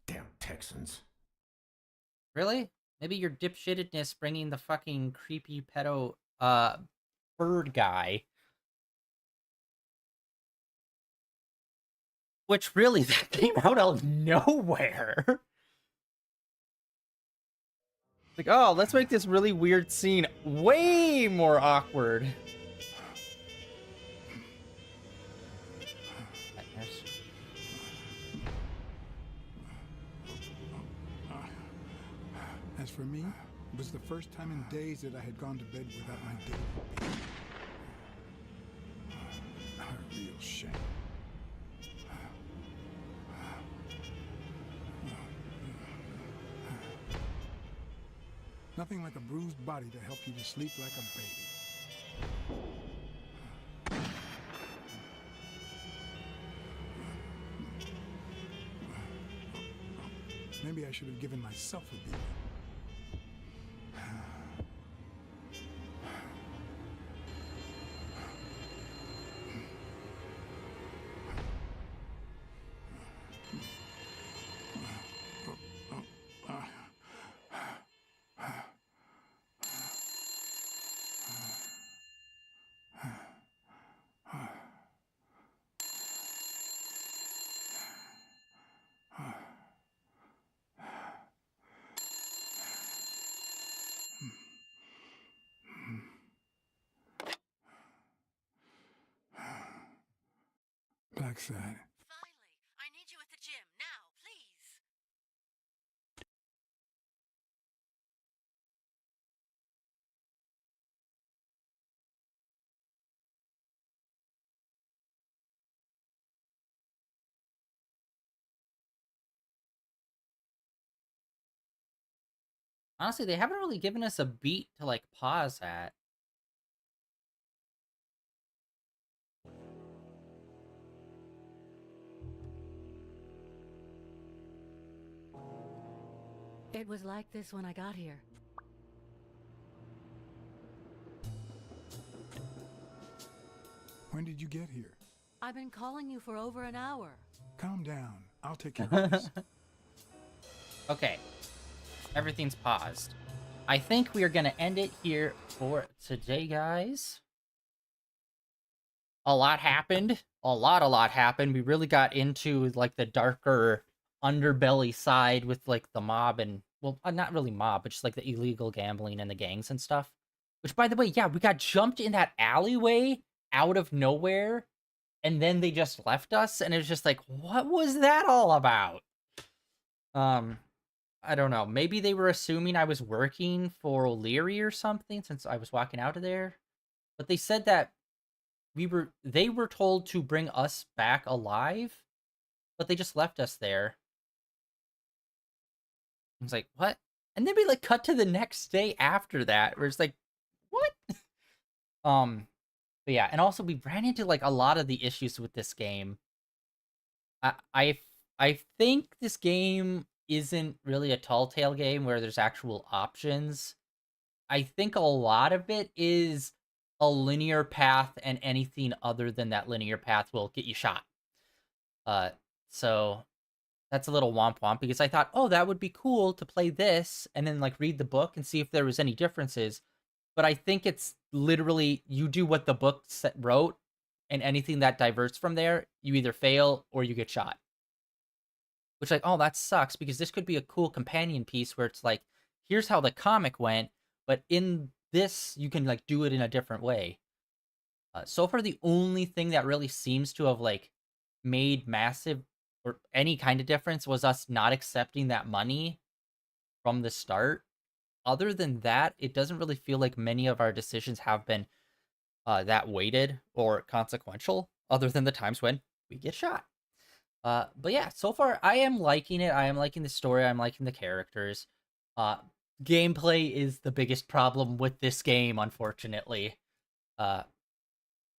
Q: Damn Texans.
A: Really? Maybe your dipshittedness bringing the fucking creepy pedo bird guy. Which really, that came out of nowhere. Like, oh, let's make this really weird scene way more awkward.
I: As for me, it was the first time in days that I had gone to bed without my daily beat. A real shame. Nothing like a bruised body to help you to sleep like a baby. Maybe I should have given myself a beating. Blacksad.
F: Finally, I need you at the gym now, please.
A: Honestly, they haven't really given us a beat to, like, pause at.
G: It was like this when I got here.
I: When did you get here?
G: I've been calling you for over an hour.
I: Calm down. I'll take care of this.
A: Okay. Everything's paused. I think we are going to end it here for today, guys. A lot happened. A lot happened. We really got into, like, the darker underbelly side with, like, the mob and, well, not really mob, but just, like, the illegal gambling and the gangs and stuff. Which, by the way, yeah, we got jumped in that alleyway out of nowhere, and then they just left us, and it was just like, what was that all about? I don't know. Maybe they were assuming I was working for O'Leary or something since I was walking out of there. But they said that they were told to bring us back alive, but they just left us there. I was like, what? And then we, like, cut to the next day after that, where it's like, what? But yeah, and also we ran into, like, a lot of the issues with this game. I think this game isn't really a tall tale game where there's actual options. I think a lot of it is a linear path, and anything other than that linear path will get you shot. So that's a little womp womp, because I thought, oh, that would be cool to play this and then, like, read the book and see if there was any differences. But I think it's literally you do what the book wrote, and anything that diverts from there, you either fail or you get shot. Which, like, oh, that sucks, because this could be a cool companion piece where it's like, here's how the comic went, but in this, you can, like, do it in a different way. So far, the only thing that really seems to have, like, made massive or any kind of difference was us not accepting that money from the start. Other than that, it doesn't really feel like many of our decisions have been that weighted or consequential, other than the times when we get shot. But yeah, so far I am liking it. I am liking the story. I'm liking the characters. Uh, Gameplay is the biggest problem with this game, unfortunately. Yeah,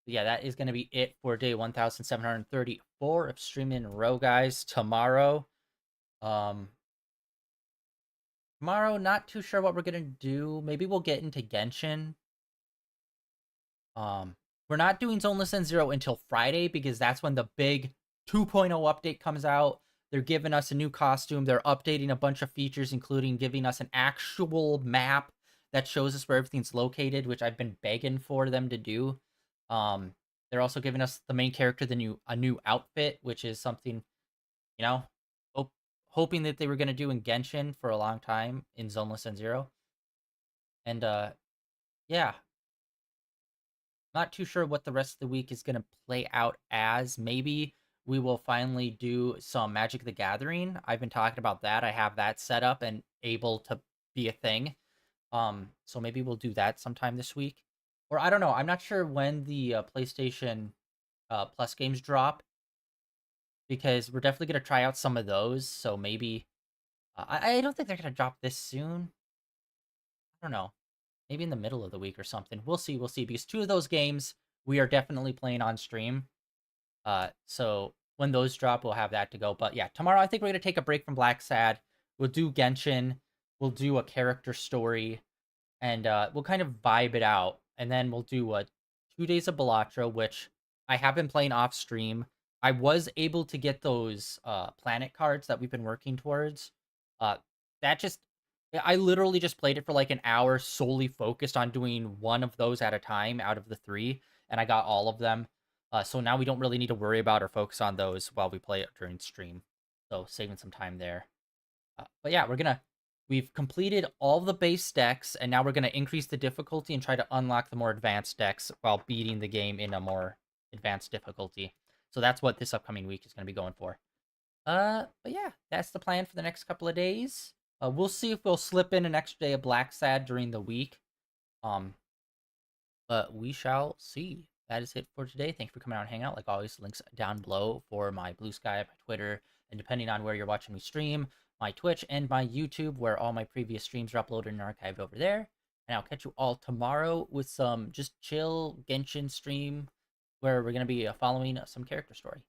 A: that is going to be it for day 1734 of streaming in a row, guys. Tomorrow, not too sure what we're going to do. Maybe we'll get into Genshin. We're not doing Zoneless End Zero until Friday because that's when the big 2.0 update comes out. They're giving us a new costume. They're updating a bunch of features, including giving us an actual map that shows us where everything's located, which I've been begging for them to do. They're also giving us the main character a new outfit, which is something, you know, hoping that they were going to do in Genshin for a long time in Zoneless End Zero. And yeah, not too sure what the rest of the week is going to play out as. Maybe we will finally do some Magic the Gathering. I've been talking about that. I have that set up and able to be a thing. So maybe we'll do that sometime this week. Or I don't know. I'm not sure when the PlayStation Plus games drop, because we're definitely going to try out some of those. So maybe I don't think they're going to drop this soon. I don't know. Maybe in the middle of the week or something. We'll see. We'll see. Because 2 of those games we are definitely playing on stream. So when those drop, we'll have that to go. But yeah, tomorrow I think we're going to take a break from Blacksad. We'll do Genshin. We'll do a character story. And we'll kind of vibe it out. And then we'll do 2 days of Balatro, which I have been playing off stream. I was able to get those planet cards that we've been working towards. I literally just played it for like an hour, solely focused on doing one of those at a time out of the 3, and I got all of them. So now we don't really need to worry about or focus on those while we play it during stream. So saving some time there. But yeah, we've completed all the base decks, and now we're gonna increase the difficulty and try to unlock the more advanced decks while beating the game in a more advanced difficulty. So that's what this upcoming week is gonna be going for. But yeah, that's the plan for the next couple of days. We'll see if we'll slip in an extra day of Blacksad during the week. But we shall see. That is it for today. Thank you for coming out and hanging out. Like always, links down below for my Blue Sky, my Twitter, and depending on where you're watching me stream, my Twitch and my YouTube, where all my previous streams are uploaded and archived over there. And I'll catch you all tomorrow with some just chill Genshin stream, where we're going to be following some character story.